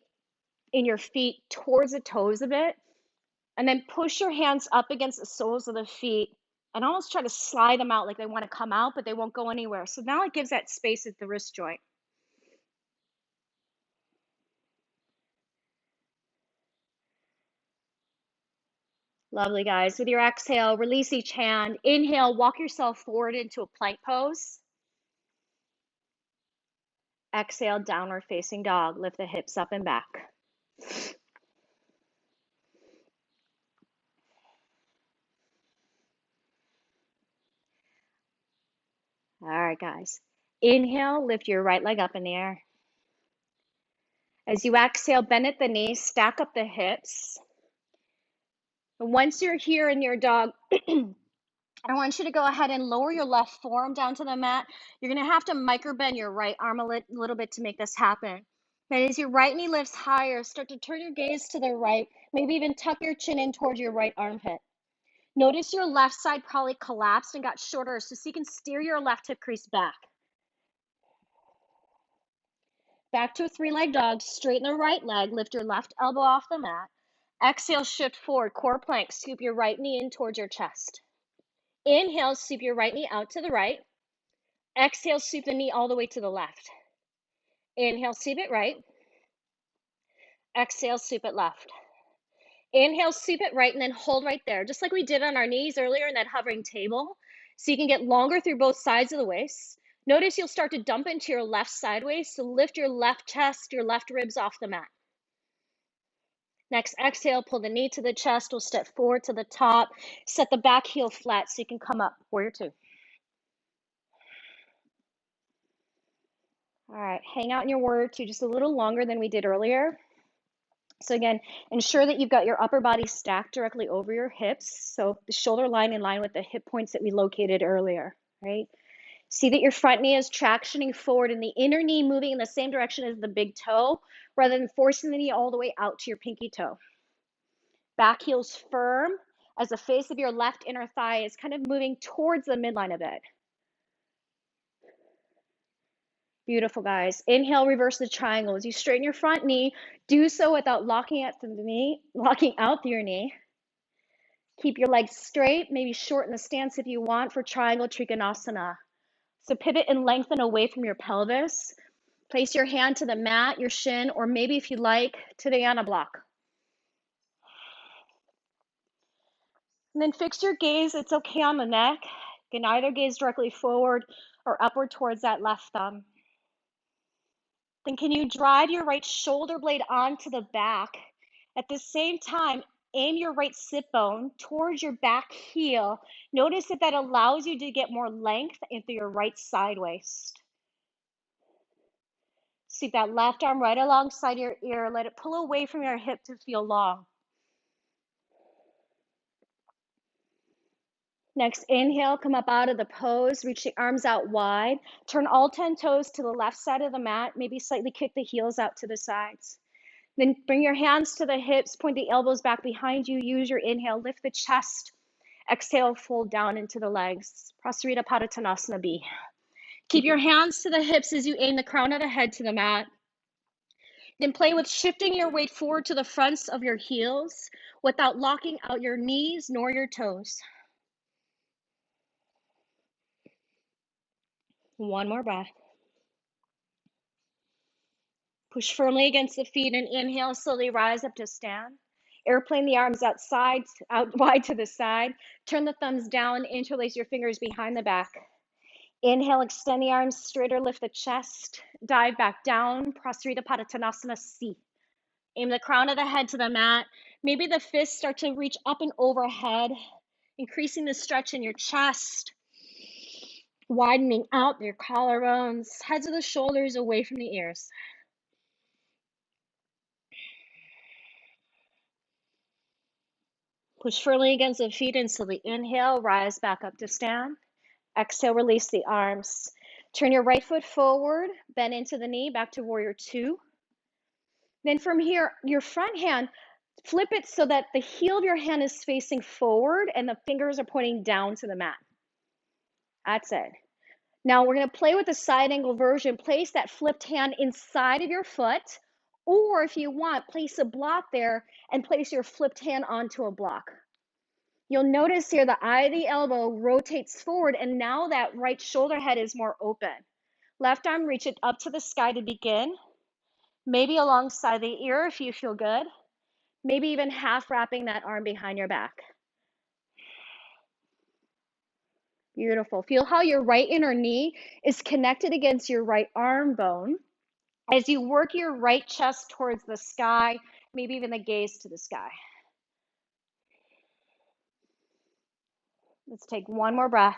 in your feet towards the toes a bit, and then push your hands up against the soles of the feet and almost try to slide them out like they want to come out, but they won't go anywhere. So now it gives that space at the wrist joint. Lovely, guys. With your exhale, release each hand. Inhale, walk yourself forward into a plank pose. Exhale, downward facing dog. Lift the hips up and back. All right, guys. Inhale, lift your right leg up in the air. As you exhale, bend at the knees, stack up the hips. And once you're here in your dog, I want you to go ahead and lower your left forearm down to the mat. You're going to have to micro bend your right arm a little bit to make this happen. Then as your right knee lifts higher, start to turn your gaze to the right. Maybe even tuck your chin in towards your right armpit. Notice your left side probably collapsed and got shorter, so you can steer your left hip crease back. Back to a three-leg dog. Straighten the right leg. Lift your left elbow off the mat. Exhale, shift forward. Core plank. Scoop your right knee in towards your chest. Inhale, sweep your right knee out to the right. Exhale, sweep the knee all the way to the left. Inhale, sweep it right. Exhale, sweep it left. Inhale, sweep it right, and then hold right there, just like we did on our knees earlier in that hovering table. So you can get longer through both sides of the waist. Notice you'll start to dump into your left sideways, so lift your left chest, your left ribs off the mat. Next, exhale, pull the knee to the chest. We'll step forward to the top. Set the back heel flat so you can come up, warrior two. All right, hang out in your warrior two just a little longer than we did earlier. So again, ensure that you've got your upper body stacked directly over your hips. So the shoulder line in line with the hip points that we located earlier, right? See that your front knee is tractioning forward and the inner knee moving in the same direction as the big toe, rather than forcing the knee all the way out to your pinky toe. Back heel's firm as the face of your left inner thigh is kind of moving towards the midline a bit. Beautiful, guys. Inhale, reverse the triangle. As you straighten your front knee, do so without locking out through your knee. Keep your legs straight, maybe shorten the stance if you want for Triangle Trikonasana. So pivot and lengthen away from your pelvis. Place your hand to the mat, your shin, or maybe if you like, to the Yana block. And then fix your gaze. It's okay on the neck. You can either gaze directly forward or upward towards that left thumb. Then can you drive your right shoulder blade onto the back? At the same time, aim your right sit bone towards your back heel. Notice that that allows you to get more length into your right side waist. Sweep that left arm right alongside your ear. Let it pull away from your hip to feel long. Next, inhale, come up out of the pose, reach the arms out wide. Turn all 10 toes to the left side of the mat, maybe slightly kick the heels out to the sides. Then bring your hands to the hips, point the elbows back behind you. Use your inhale, lift the chest. Exhale, fold down into the legs. Prasarita Padottanasana B. Keep your hands to the hips as you aim the crown of the head to the mat. Then play with shifting your weight forward to the fronts of your heels without locking out your knees nor your toes. One more breath. Push firmly against the feet and inhale, slowly rise up to stand. Airplane the arms out wide to the side. Turn the thumbs down, interlace your fingers behind the back. Inhale, extend the arms straight or lift the chest. Dive back down, Prasarita Padottanasana C. Aim the crown of the head to the mat. Maybe the fists start to reach up and overhead, increasing the stretch in your chest. Widening out your collarbones, heads of the shoulders away from the ears. Push firmly against the feet and slowly inhale, rise back up to stand. Exhale, release the arms. Turn your right foot forward, bend into the knee, back to warrior two. Then from here, your front hand, flip it so that the heel of your hand is facing forward and the fingers are pointing down to the mat. That's it. Now we're going to play with the side angle version. Place that flipped hand inside of your foot, or if you want, place a block there and place your flipped hand onto a block. You'll notice here the eye of the elbow rotates forward, and now that right shoulder head is more open. Left arm, reach it up to the sky to begin. Maybe alongside the ear if you feel good. Maybe even half wrapping that arm behind your back. Beautiful. Feel how your right inner knee is connected against your right arm bone as you work your right chest towards the sky, maybe even the gaze to the sky. Let's take one more breath.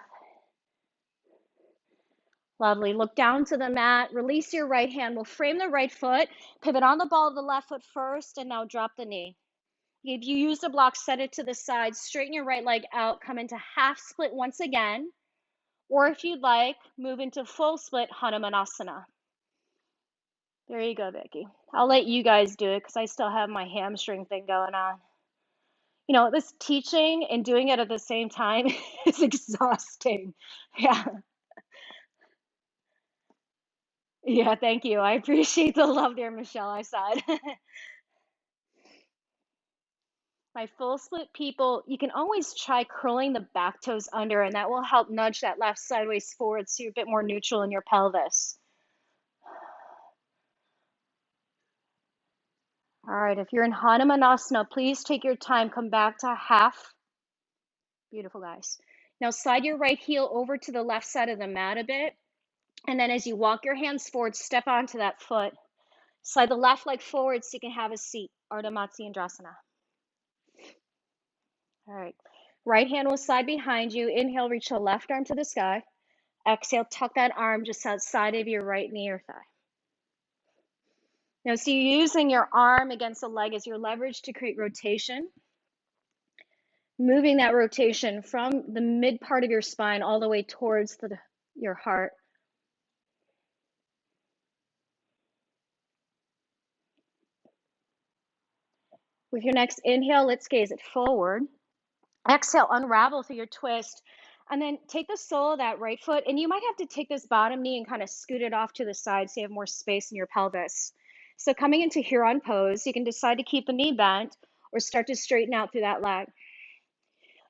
Lovely. Look down to the mat. Release your right hand. We'll frame the right foot. Pivot on the ball of the left foot first, and now drop the knee. If you use the block, set it to the side. Straighten your right leg out. Come into half split once again. Or if you'd like, move into full split Hanumanasana. There you go, Vicki. I'll let you guys do it because I still have my hamstring thing going on. You know, this teaching and doing it at the same time is exhausting. Yeah. Yeah, thank you. I appreciate the love there, Michelle. I saw it. My full split people, you can always try curling the back toes under, and that will help nudge that left sideways forward so you're a bit more neutral in your pelvis. All right, if you're in Hanumanasana, please take your time. Come back to half. Beautiful, guys. Now slide your right heel over to the left side of the mat a bit. And then as you walk your hands forward, step onto that foot. Slide the left leg forward so you can have a seat. Ardha Navasana. All right. Right hand will slide behind you. Inhale, reach the left arm to the sky. Exhale, tuck that arm just outside of your right knee or thigh. Now, so you're using your arm against the leg as your leverage to create rotation. Moving that rotation from the mid part of your spine all the way towards your heart. With your next inhale, let's gaze it forward. Exhale, unravel through your twist. And then take the sole of that right foot, and you might have to take this bottom knee and kind of scoot it off to the side so you have more space in your pelvis. So coming into Huron pose, you can decide to keep the knee bent or start to straighten out through that leg.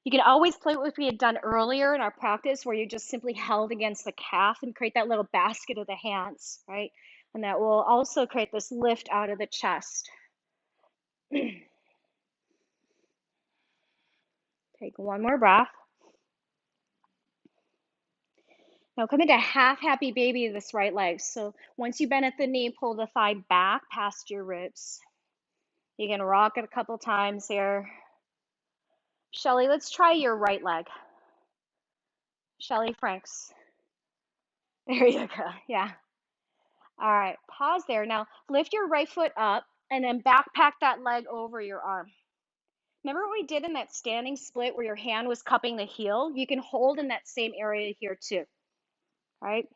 You can always play what we had done earlier in our practice where you just simply held against the calf and create that little basket of the hands, right? And that will also create this lift out of the chest. Take one more breath. Now come into half happy baby this right leg. So once you bend at the knee, pull the thigh back past your ribs. You can rock it a couple times here. Shelly, let's try your right leg. Shelly Franks. There you go. Yeah. All right. Pause there. Now lift your right foot up and then backpack that leg over your arm. Remember what we did in that standing split where your hand was cupping the heel? You can hold in that same area here too. Right?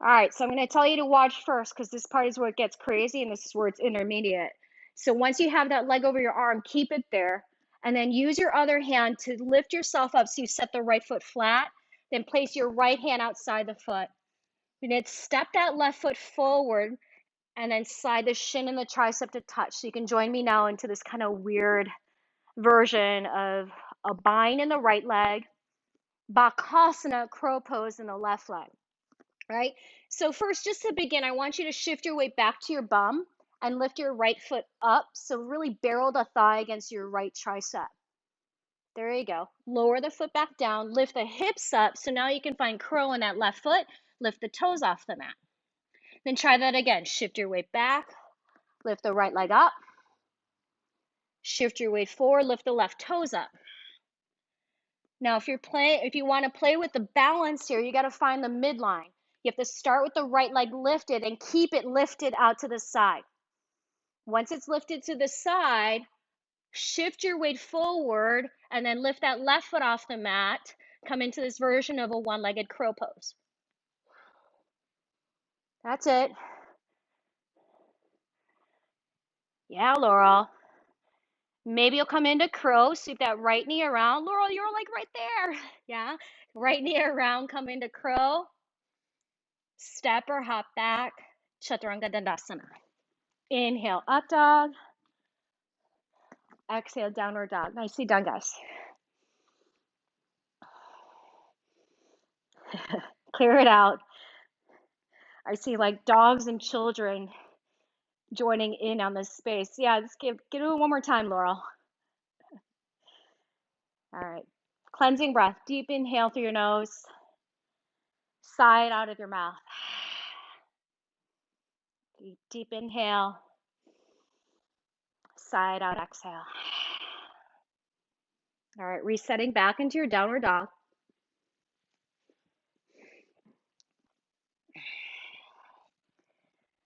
All right, so I'm going to tell you to watch first because this part is where it gets crazy and this is where it's intermediate. So once you have that leg over your arm, keep it there and then use your other hand to lift yourself up so you set the right foot flat. Then place your right hand outside the foot. You're going to step that left foot forward and then slide the shin and the tricep to touch. So you can join me now into this kind of weird version of a bind in the right leg, Bakasana, crow pose in the left leg. Right? So first, just to begin, I want you to shift your weight back to your bum and lift your right foot up. So really barrel the thigh against your right tricep. There you go. Lower the foot back down, lift the hips up. So now you can find crow on that left foot, lift the toes off the mat. Then try that again. Shift your weight back, lift the right leg up. Shift your weight forward, lift the left toes up. Now, if you want to play with the balance here, you got to find the midline. You have to start with the right leg lifted and keep it lifted out to the side. Once it's lifted to the side, shift your weight forward and then lift that left foot off the mat. Come into this version of a one-legged crow pose. That's it. Yeah, Laurel. Maybe you'll come into crow, sweep that right knee around. Laurel, you're like right there. Yeah, right knee around, come into crow. Step or hop back, Chaturanga Dandasana. Inhale, up dog. Exhale, downward dog. Nicely done, guys. Clear it out. I see like dogs and children joining in on this space. Yeah, let's give it one more time, Laurel. All right. Cleansing breath. Deep inhale through your nose. Sigh it out of your mouth. Deep inhale. Sigh it out, exhale. All right, resetting back into your downward dog.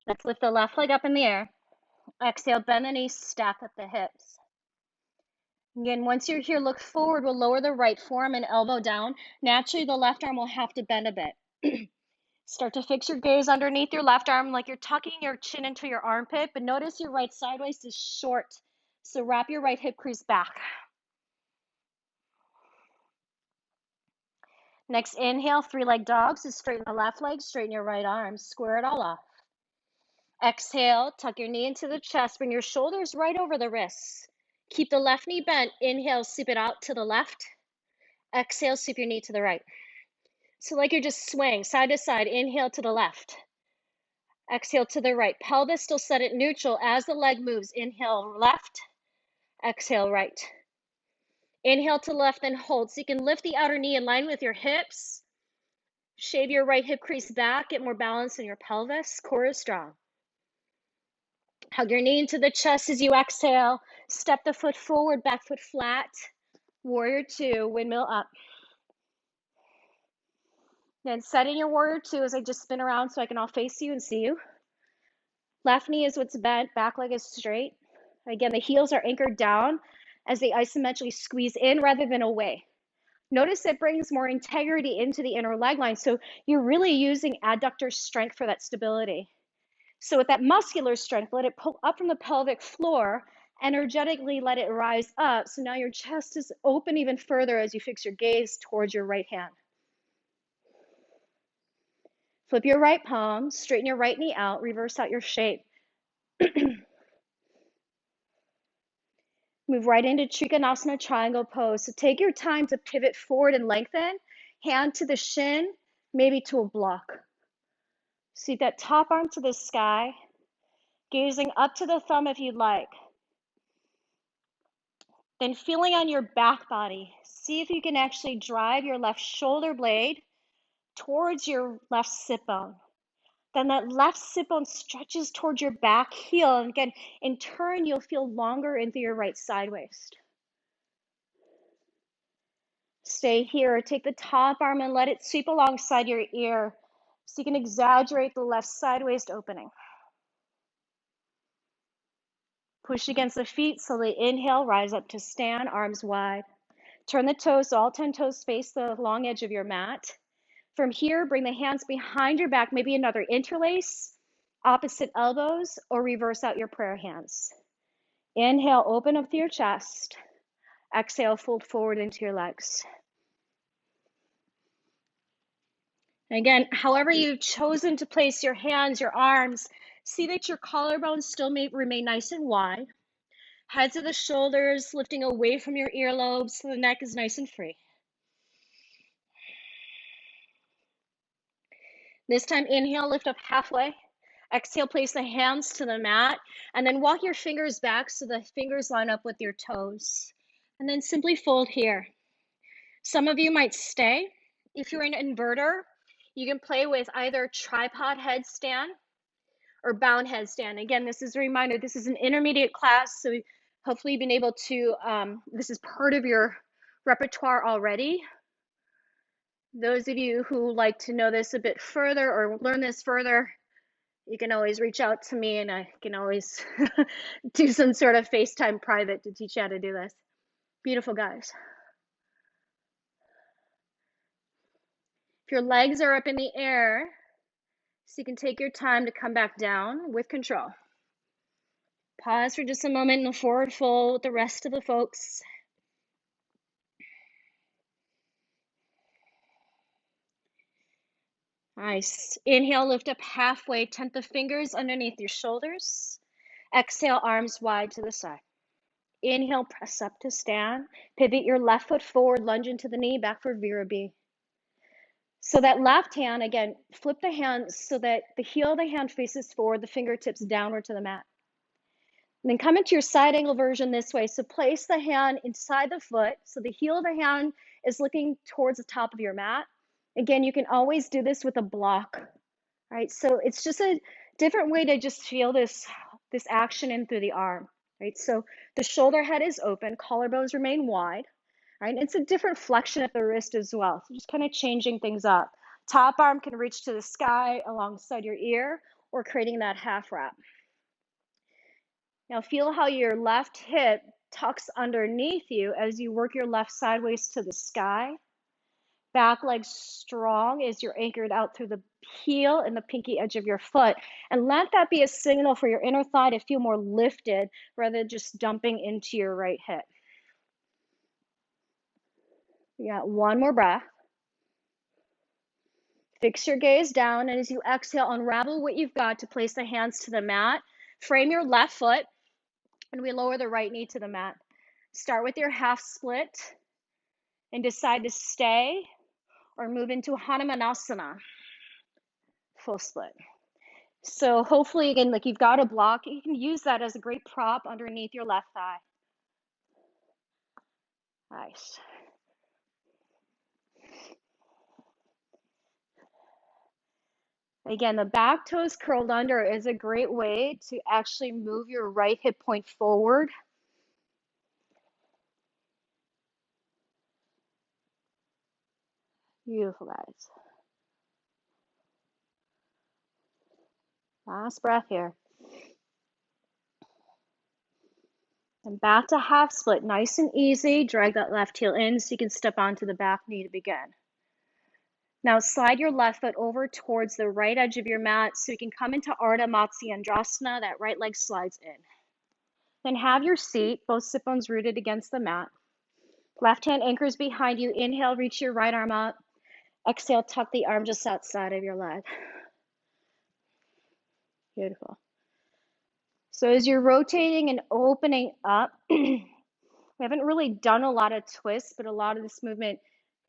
Let's lift the left leg up in the air. Exhale, bend the knees, stack up the hips. Again, once you're here, look forward. We'll lower the right forearm and elbow down. Naturally, the left arm will have to bend a bit. Start to fix your gaze underneath your left arm like you're tucking your chin into your armpit, but notice your right side waist is short. So wrap your right hip crease back. Next, inhale, three-leg dog. So straighten the left leg, straighten your right arm, square it all off. Exhale, tuck your knee into the chest, bring your shoulders right over the wrists. Keep the left knee bent. Inhale, sweep it out to the left. Exhale, sweep your knee to the right. So like you're just swaying side to side. Inhale to the left. Exhale to the right. Pelvis still set at neutral as the leg moves. Inhale left. Exhale right. Inhale to left, then hold. So you can lift the outer knee in line with your hips. Shave your right hip crease back. Get more balance in your pelvis. Core is strong. Hug your knee into the chest as you exhale. Step the foot forward, back foot flat. Warrior two, windmill up. Then set in your warrior two as I just spin around so I can all face you and see you. Left knee is what's bent, back leg is straight. Again, the heels are anchored down as they isometrically squeeze in rather than away. Notice it brings more integrity into the inner leg line. So you're really using adductor strength for that stability. So with that muscular strength, let it pull up from the pelvic floor, energetically let it rise up. So now your chest is open even further as you fix your gaze towards your right hand. Flip your right palm, straighten your right knee out, reverse out your shape. Move right into Trikonasana triangle pose. So take your time to pivot forward and lengthen. Hand to the shin, maybe to a block. Sweep that top arm to the sky, gazing up to the thumb if you'd like. Then feeling on your back body, see if you can actually drive your left shoulder blade towards your left sit bone. Then that left sit bone stretches towards your back heel. And again, in turn, you'll feel longer into your right side waist. Stay here. Take the top arm and let it sweep alongside your ear so you can exaggerate the left side waist opening. Push against the feet, slowly inhale, rise up to stand, arms wide. Turn the toes, so all 10 toes face the long edge of your mat. From here, bring the hands behind your back, maybe another interlace, opposite elbows, or reverse out your prayer hands. Inhale, open up to your chest. Exhale, fold forward into your legs. Again, however you've chosen to place your hands, your arms, see that your collarbones still may remain nice and wide. Heads of the shoulders lifting away from your earlobes so the neck is nice and free. This time, inhale, lift up halfway. Exhale, place the hands to the mat, and then walk your fingers back so the fingers line up with your toes. And then simply fold here. Some of you might stay. If you're an inverter, you can play with either tripod headstand or bound headstand. Again, this is a reminder, this is an intermediate class, so hopefully you've been able to, this is part of your repertoire already. Those of you who like to know this a bit further or learn this further, you can always reach out to me and I can always do some sort of FaceTime private to teach you how to do this. Beautiful, guys. If your legs are up in the air, so you can take your time to come back down with control. Pause for just a moment in the forward fold with the rest of the folks. Nice. Inhale, lift up halfway, tent the fingers underneath your shoulders. Exhale, arms wide to the side. Inhale, press up to stand. Pivot your left foot forward, lunge into the knee, back for Virabhi. So that left hand, again, flip the hand so that the heel of the hand faces forward, the fingertips downward to the mat. And then come into your side angle version this way. So place the hand inside the foot. So the heel of the hand is looking towards the top of your mat. Again, you can always do this with a block, right? So it's just a different way to just feel this action in through the arm, right? So the shoulder head is open, collarbones remain wide, right? It's a different flexion at the wrist as well. So just kind of changing things up. Top arm can reach to the sky alongside your ear or creating that half wrap. Now feel how your left hip tucks underneath you as you work your left sideways to the sky. Back leg strong as you're anchored out through the heel and the pinky edge of your foot. And let that be a signal for your inner thigh to feel more lifted rather than just dumping into your right hip. We got one more breath. Fix your gaze down, and as you exhale, unravel what you've got to place the hands to the mat. Frame your left foot, and we lower the right knee to the mat. Start with your half split and decide to stay or move into Hanuman Asana, full split. So hopefully, again, like you've got a block, you can use that as a great prop underneath your left thigh. Nice. Again, the back toes curled under is a great way to actually move your right hip point forward. Beautiful, guys. Last breath here. And back to half split, nice and easy. Drag that left heel in so you can step onto the back knee to begin. Now slide your left foot over towards the right edge of your mat so you can come into Ardha Navasana. That right leg slides in. Then have your seat, both sit bones rooted against the mat. Left hand anchors behind you. Inhale, reach your right arm up. Exhale, tuck the arm just outside of your leg. Beautiful. So as you're rotating and opening up, We haven't really done a lot of twists, but a lot of this movement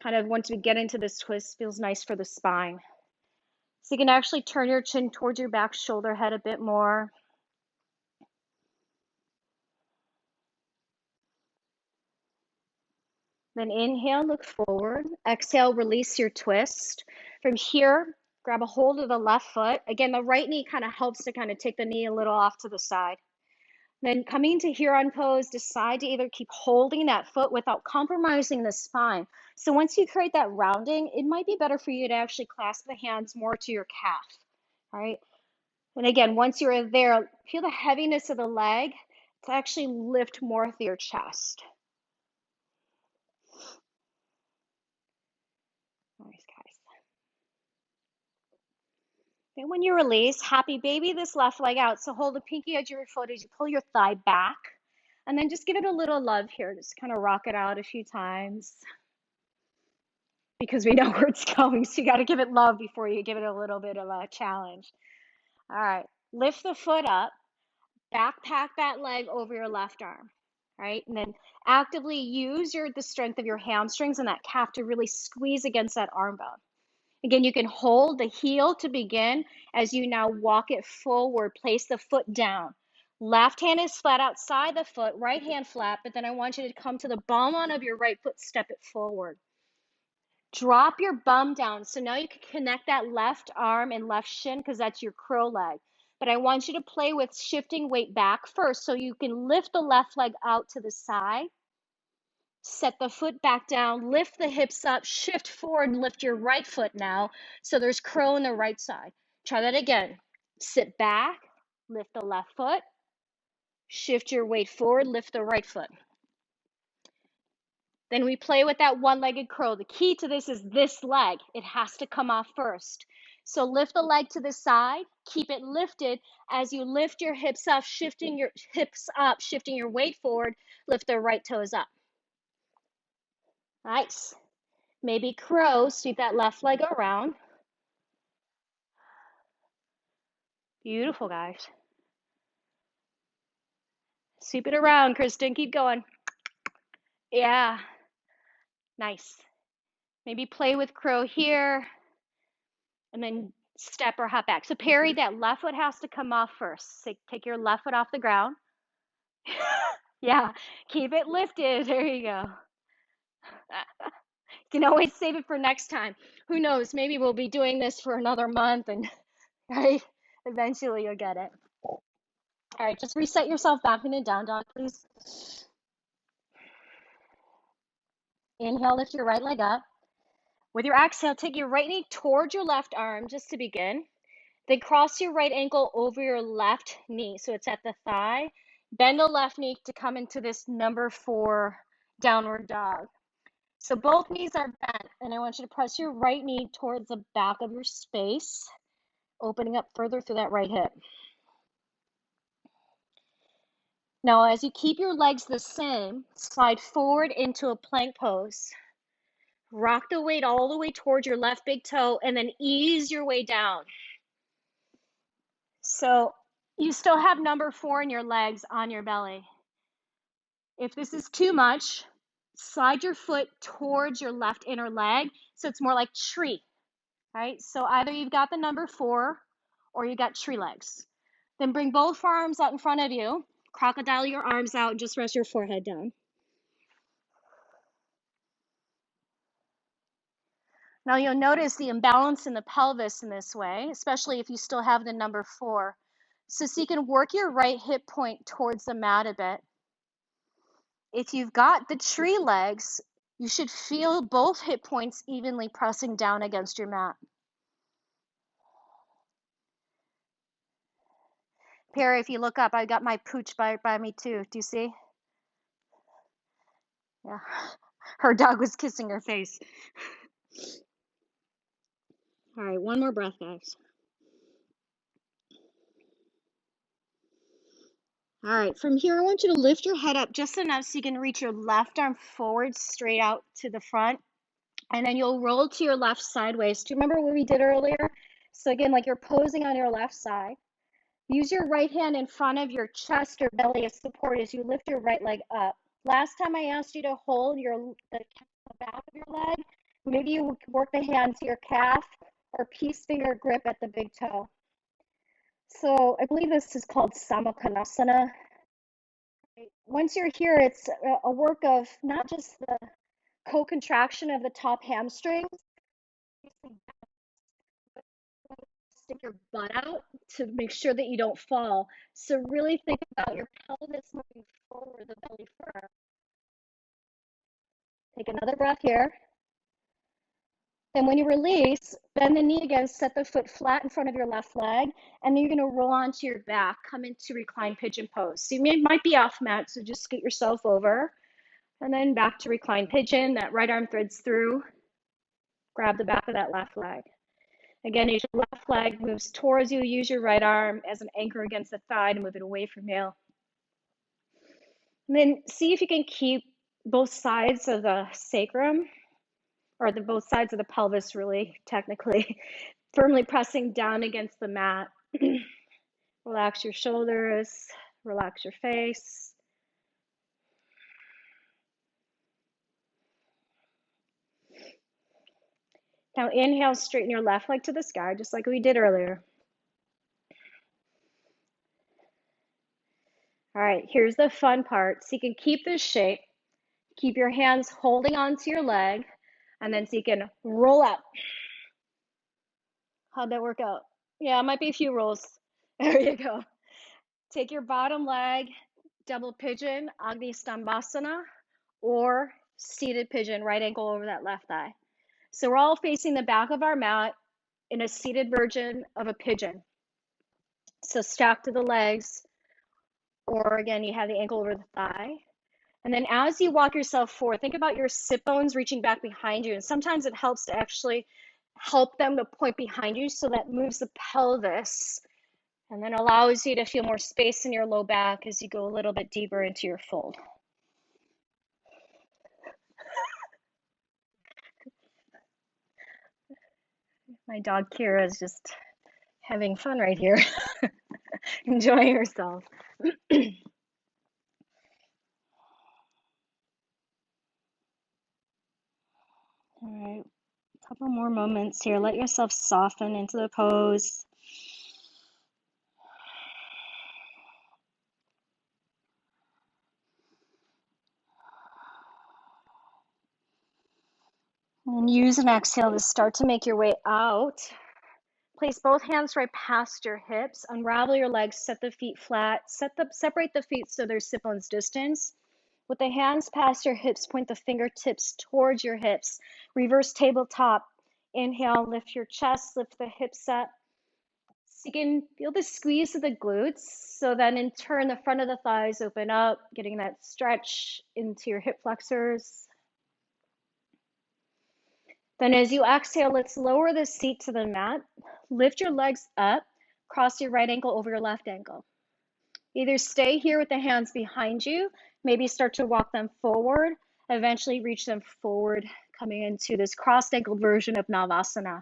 kind of, once we get into this twist, feels nice for the spine. So you can actually turn your chin towards your back shoulder head a bit more. Then inhale, look forward. Exhale, release your twist. From here, grab a hold of the left foot. Again, the right knee kind of helps to kind of take the knee a little off to the side. Then coming to Huron pose, decide to either keep holding that foot without compromising the spine. So once you create that rounding, it might be better for you to actually clasp the hands more to your calf, all right? And again, once you're there, feel the heaviness of the leg to actually lift more through your chest. Nice, guys. And when you release, happy baby this left leg out. So hold the pinky edge of your foot as you pull your thigh back. And then just give it a little love here. Just kind of rock it out a few times. Because we know where it's going. So you got to give it love before you give it a little bit of a challenge. All right. Lift the foot up. Backpack that leg over your left arm. Right? And then actively use the strength of your hamstrings and that calf to really squeeze against that arm bone. Again, you can hold the heel to begin as you now walk it forward. Place the foot down. Left hand is flat outside the foot, right hand flat, but then I want you to come to the bum of your right foot, step it forward. Drop your bum down. So now you can connect that left arm and left shin because that's your crow leg. But I want you to play with shifting weight back first so you can lift the left leg out to the side. Set the foot back down, lift the hips up, shift forward, lift your right foot now. So there's crow on the right side. Try that again. Sit back, lift the left foot, shift your weight forward, lift the right foot. Then we play with that one-legged crow. The key to this is this leg. It has to come off first. So lift the leg to the side, keep it lifted as you lift your hips up, shifting your hips up, shifting your weight forward, lift the right toes up. Nice. Maybe crow, sweep that left leg around. Beautiful, guys. Sweep it around, Kristen. Keep going. Yeah. Nice. Maybe play with crow here and then step or hop back. So Perry, that left foot has to come off first. So take your left foot off the ground. Yeah. Keep it lifted. There you go. You can always save it for next time. Who knows? Maybe we'll be doing this for another month and right? Eventually you'll get it. All right, just reset yourself back into down dog, please. Inhale, lift your right leg up. With your exhale, take your right knee towards your left arm just to begin. Then cross your right ankle over your left knee. So it's at the thigh. Bend the left knee to come into this number 4 downward dog. So both knees are bent, and I want you to press your right knee towards the back of your space, opening up further through that right hip. Now, as you keep your legs the same, slide forward into a plank pose. Rock the weight all the way towards your left big toe, and then ease your way down. So you still have number 4 in your legs on your belly. If this is too much, slide your foot towards your left inner leg so it's more like tree, right? So either you've got the number 4 or you got tree legs. Then bring both forearms out in front of you. Crocodile your arms out and just rest your forehead down. Now you'll notice the imbalance in the pelvis in this way, especially if you still have the number 4. So you can work your right hip point towards the mat a bit. If you've got the tree legs, you should feel both hip points evenly pressing down against your mat. Perry, if you look up, I got my pooch by me too. Do you see? Yeah. Her dog was kissing her face. All right, one more breath, guys. All right, from here, I want you to lift your head up just enough so you can reach your left arm forward, straight out to the front. And then you'll roll to your left sideways. Do you remember what we did earlier? So again, like you're posing on your left side. Use your right hand in front of your chest or belly as support as you lift your right leg up. Last time I asked you to hold the back of your leg, maybe you work the hand to your calf or peace finger grip at the big toe. So I believe this is called Samokhin Asana. Once you're here, it's a work of not just the co-contraction of the top hamstrings, stick your butt out to make sure that you don't fall. So really think about your pelvis moving forward, the belly first. Take another breath here. Then when you release, bend the knee again, set the foot flat in front of your left leg, and then you're gonna roll onto your back, come into reclined pigeon pose. So you might be off mat, so just get yourself over, and then back to reclined pigeon. That right arm threads through, grab the back of that left leg. Again, as your left leg moves towards you, use your right arm as an anchor against the thigh to move it away from you. And then see if you can keep both sides of the sacrum, or both sides of the pelvis, really, technically, firmly pressing down against the mat. Relax your shoulders, relax your face. Now inhale, straighten your left leg to the sky, just like we did earlier. All right, here's the fun part. So you can keep this shape, keep your hands holding onto your leg, and then so you can roll up. How'd that work out? Yeah, it might be a few rolls. There you go. Take your bottom leg, double pigeon, Agni Stambhasana, or seated pigeon, right ankle over that left thigh. So we're all facing the back of our mat in a seated version of a pigeon. So stack to the legs, or again, you have the ankle over the thigh. And then as you walk yourself forward, think about your sit bones reaching back behind you. And sometimes it helps to actually help them to point behind you, so that moves the pelvis and then allows you to feel more space in your low back as you go a little bit deeper into your fold. My dog Kira is just having fun right here, enjoying herself. All right, a couple more moments here. Let yourself soften into the pose. And use an exhale to start to make your way out. Place both hands right past your hips. Unravel your legs, set the feet flat. Separate the feet so there's sit bones distance. With the hands past your hips, point the fingertips towards your hips. Reverse tabletop. Inhale, lift your chest, lift the hips up. So you can feel the squeeze of the glutes. So then in turn, the front of the thighs open up, getting that stretch into your hip flexors. Then as you exhale, let's lower the seat to the mat. Lift your legs up, cross your right ankle over your left ankle. Either stay here with the hands behind you, maybe start to walk them forward, eventually reach them forward, coming into this crossed-ankled version of Navasana.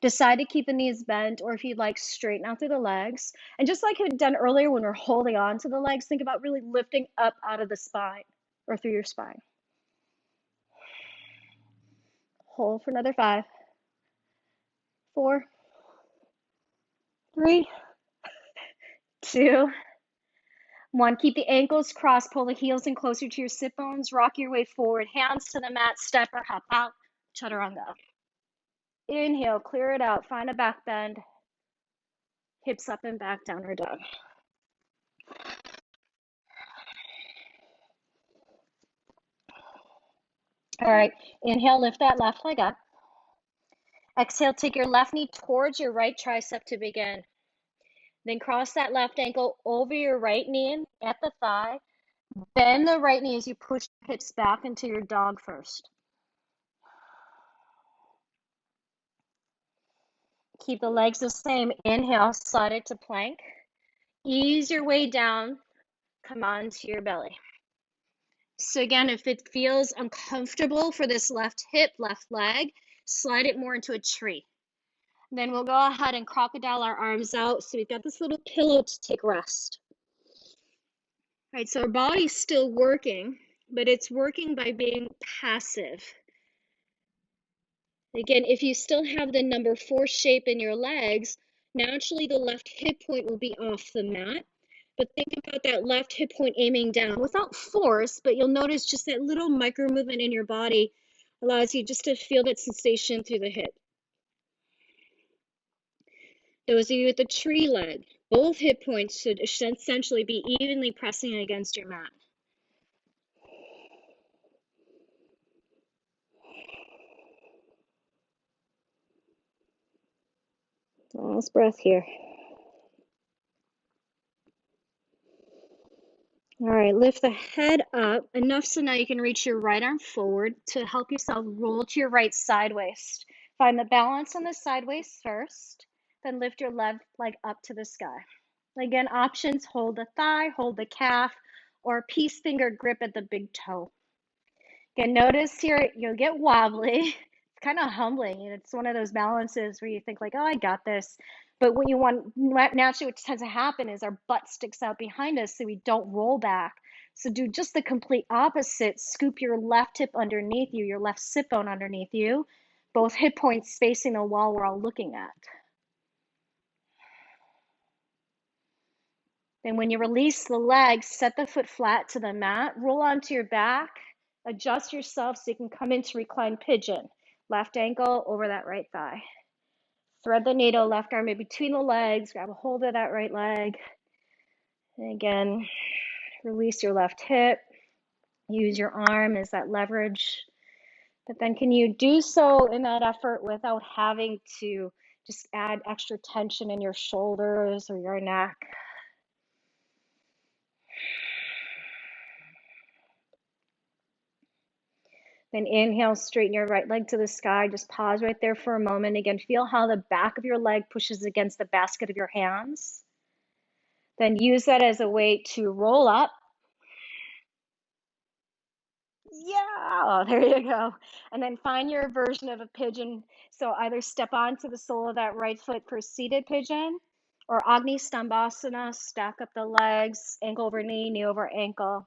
Decide to keep the knees bent, or if you'd like, straighten out through the legs. And just like we'd done earlier when we're holding on to the legs, think about really lifting up out of the spine or through your spine. Hold for another 5, 4, 3, 2, 1. Keep the ankles crossed, pull the heels in closer to your sit bones, rock your way forward, hands to the mat, step or hop out, chaturanga. Inhale, clear it out, find a back bend, hips up and back, downward dog. All right, inhale, lift that left leg up. Exhale, take your left knee towards your right tricep to begin. Then cross that left ankle over your right knee at the thigh. Bend the right knee as you push your hips back into your dog first. Keep the legs the same. Inhale, slide it to plank. Ease your way down, come onto your belly. So again, if it feels uncomfortable for this left hip, left leg, slide it more into a tree. Then we'll go ahead and crocodile our arms out. So we've got this little pillow to take rest. All right, so our body's still working. but it's working by being passive. Again, if you still have the number 4 shape in your legs, naturally the left hip point will be off the mat. But think about that left hip point aiming down without force, but you'll notice just that little micro movement in your body allows you just to feel that sensation through the hip. Those of you with the tree leg, both hip points should essentially be evenly pressing against your mat. Last breath here. All right, lift the head up enough so now you can reach your right arm forward to help yourself roll to your right side waist. Find the balance on the side waist first, then lift your left leg up to the sky. Again, options, hold the thigh, hold the calf, or peace finger grip at the big toe. Again, notice here, you'll get wobbly. It's kind of humbling. It's one of those balances where you think like, oh, I got this. But what you want, naturally what tends to happen is our butt sticks out behind us so we don't roll back. So do just the complete opposite. Scoop your left hip underneath you, your left sit bone underneath you, both hip points facing the wall we're all looking at. Then when you release the legs, set the foot flat to the mat, roll onto your back, adjust yourself so you can come into reclined pigeon. Left ankle over that right thigh. Thread the needle, left arm in between the legs, grab a hold of that right leg. And again, release your left hip. Use your arm as that leverage. But then can you do so in that effort without having to just add extra tension in your shoulders or your neck? Then inhale, straighten your right leg to the sky. Just pause right there for a moment. Again, feel how the back of your leg pushes against the basket of your hands. Then use that as a way to roll up. Yeah, there you go. And then find your version of a pigeon. So either step onto the sole of that right foot for seated pigeon, or Agni Stambhasana, stack up the legs, ankle over knee, knee over ankle.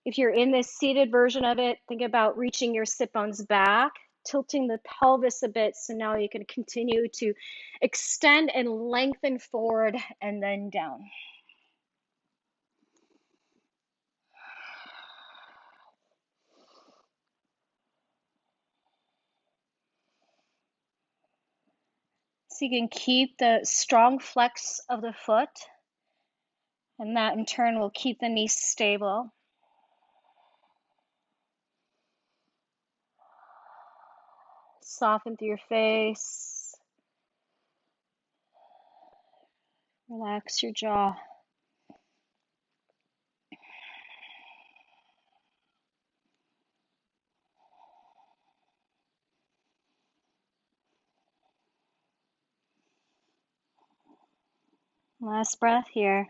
If you're in this seated version of it, think about reaching your sit bones back, tilting the pelvis a bit so now you can continue to extend and lengthen forward and then down. So you can keep the strong flex of the foot, and that in turn will keep the knee stable. Soften through your face. Relax your jaw. Last breath here.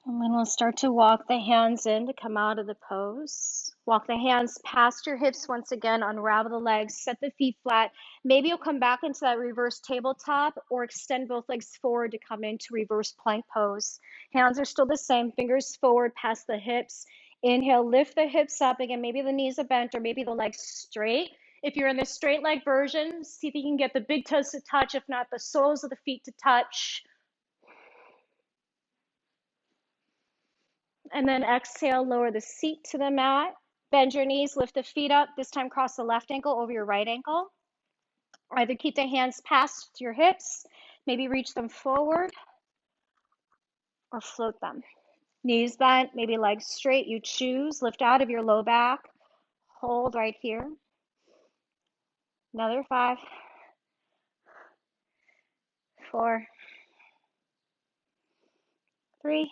And then we'll start to walk the hands in to come out of the pose. Walk the hands past your hips once again, unravel the legs, set the feet flat. Maybe you'll come back into that reverse tabletop or extend both legs forward to come into reverse plank pose. Hands are still the same, fingers forward past the hips. Inhale, lift the hips up. Again, maybe the knees are bent or maybe the legs straight. If you're in the straight leg version, see if you can get the big toes to touch, if not the soles of the feet to touch. And then exhale, lower the seat to the mat. Bend your knees, lift the feet up. This time cross the left ankle over your right ankle. Either keep the hands past your hips, maybe reach them forward, or float them. Knees bent, maybe legs straight, you choose. Lift out of your low back. Hold right here. Another 5, 4, 3,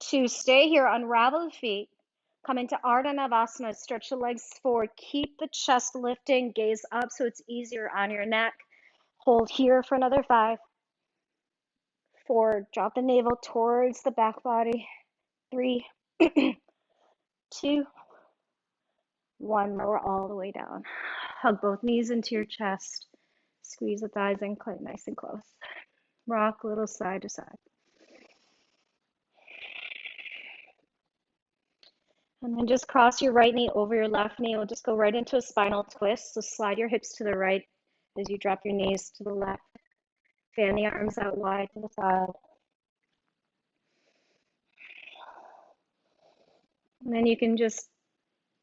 2. Stay here, unravel the feet. Come into Ardha Navasana, stretch the legs forward. Keep the chest lifting, gaze up so it's easier on your neck. Hold here for another 5, 4, drop the navel towards the back body. 3, 2, 1, lower all the way down. Hug both knees into your chest. Squeeze the thighs in quite nice and close. Rock a little side to side. And then just cross your right knee over your left knee. We'll just go right into a spinal twist. So slide your hips to the right as you drop your knees to the left. Fan the arms out wide to the side. And then you can just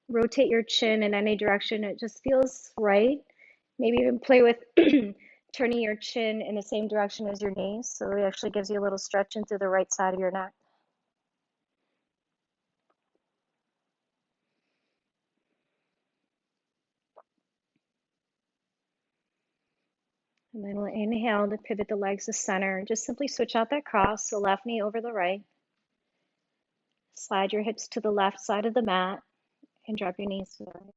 rotate your chin in any direction. It just feels right. Maybe even play with turning your chin in the same direction as your knees. So it actually gives you a little stretch into the right side of your neck. And then we'll inhale to pivot the legs to center. Just simply switch out that cross. So left knee over the right. Slide your hips to the left side of the mat and drop your knees to the right.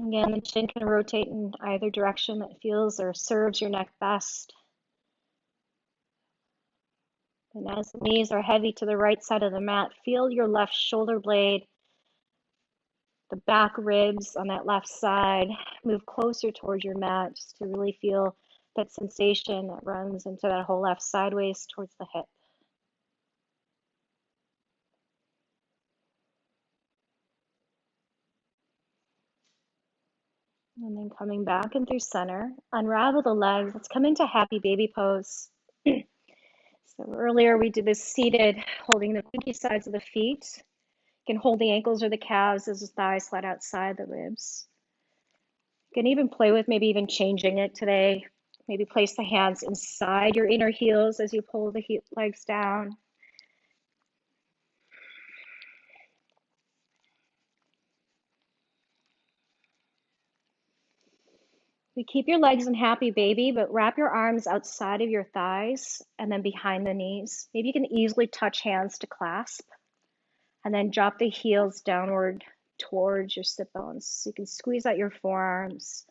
Again, the chin can rotate in either direction that feels or serves your neck best. And as the knees are heavy to the right side of the mat, feel your left shoulder blade, the back ribs on that left side, move closer towards your mat just to really feel that sensation that runs into that whole left sideways towards the hip. And then coming back and through center, unravel the legs. Let's come into happy baby pose. So earlier we did this seated, holding the pinky sides of the feet. You can hold the ankles or the calves as the thighs slide outside the ribs. You can even play with maybe even changing it today. Maybe place the hands inside your inner heels as you pull the legs down. You keep your legs in happy baby, but wrap your arms outside of your thighs and then behind the knees. Maybe you can easily touch hands to clasp and then drop the heels downward towards your sit bones. So you can squeeze out your forearms,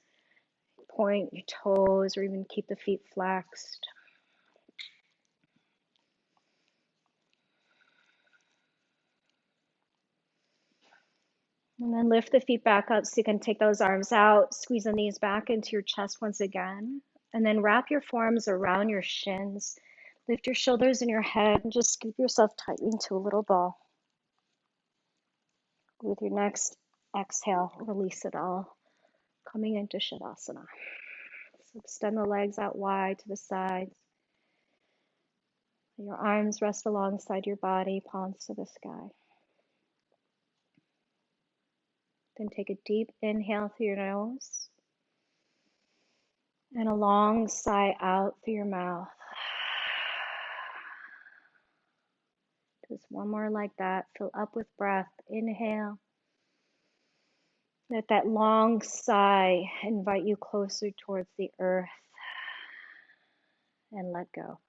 point your toes, or even keep the feet flexed. And then lift the feet back up so you can take those arms out, squeeze the knees back into your chest once again, and then wrap your forearms around your shins. Lift your shoulders and your head and just scoop yourself tightly into a little ball. With your next exhale, release it all, coming into Shavasana. So extend the legs out wide to the sides. Your arms rest alongside your body, palms to the sky. Then take a deep inhale through your nose and a long sigh out through your mouth. Just one more like that. Fill up with breath. Inhale. Let that long sigh invite you closer towards the earth. And let go.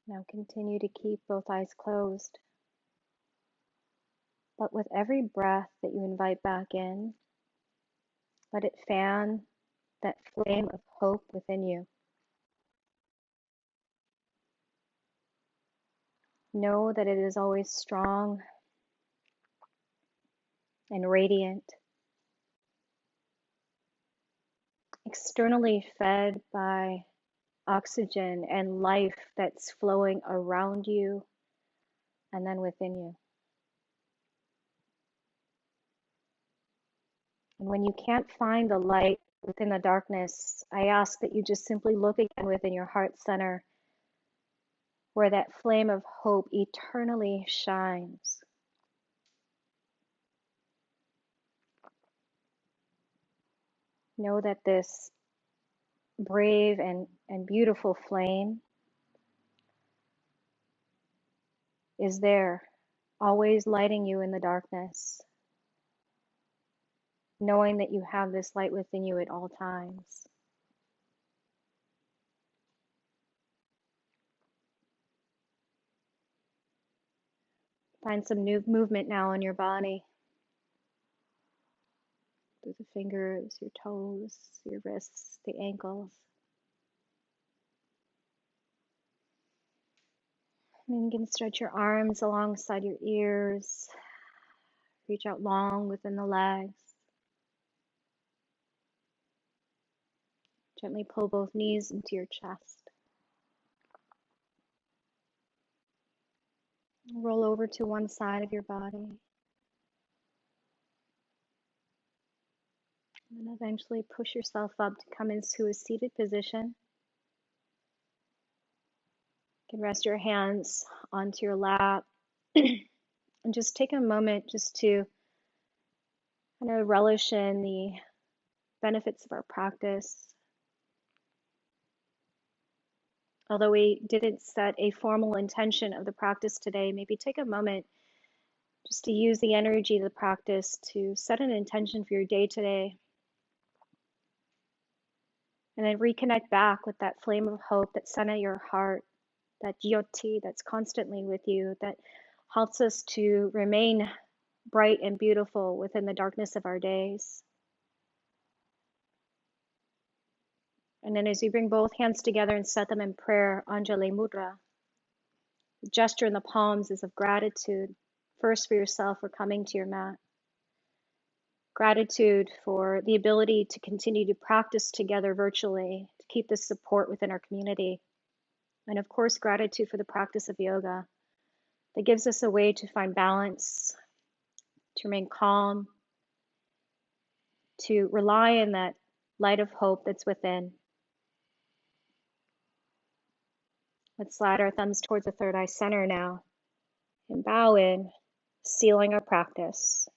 Now continue to keep both eyes closed. But with every breath that you invite back in, let it fan that flame of hope within you. Know that it is always strong and radiant, externally fed by oxygen and life that's flowing around you and then within you. And when you can't find the light within the darkness, I ask that you just simply look again within your heart center where that flame of hope eternally shines. Know that this brave and beautiful flame is there, always lighting you in the darkness, knowing that you have this light within you at all times. Find some new movement now in your body, through the fingers, your toes, your wrists, the ankles. And you can stretch your arms alongside your ears, reach out long within the legs. Gently pull both knees into your chest. Roll over to one side of your body. And then eventually push yourself up to come into a seated position. You can rest your hands onto your lap and just take a moment just to kind of relish in the benefits of our practice. Although we didn't set a formal intention of the practice today, maybe take a moment just to use the energy of the practice to set an intention for your day today. And then reconnect back with that flame of hope that's set in your heart, that jyoti that's constantly with you, that helps us to remain bright and beautiful within the darkness of our days. And then as you bring both hands together and set them in prayer, Anjali Mudra, the gesture in the palms is of gratitude, first for yourself for coming to your mat. Gratitude for the ability to continue to practice together virtually, to keep this support within our community. And of course, gratitude for the practice of yoga that gives us a way to find balance, to remain calm, to rely on that light of hope that's within. Let's slide our thumbs towards the third eye center now and bow in, sealing our practice.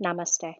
Namaste.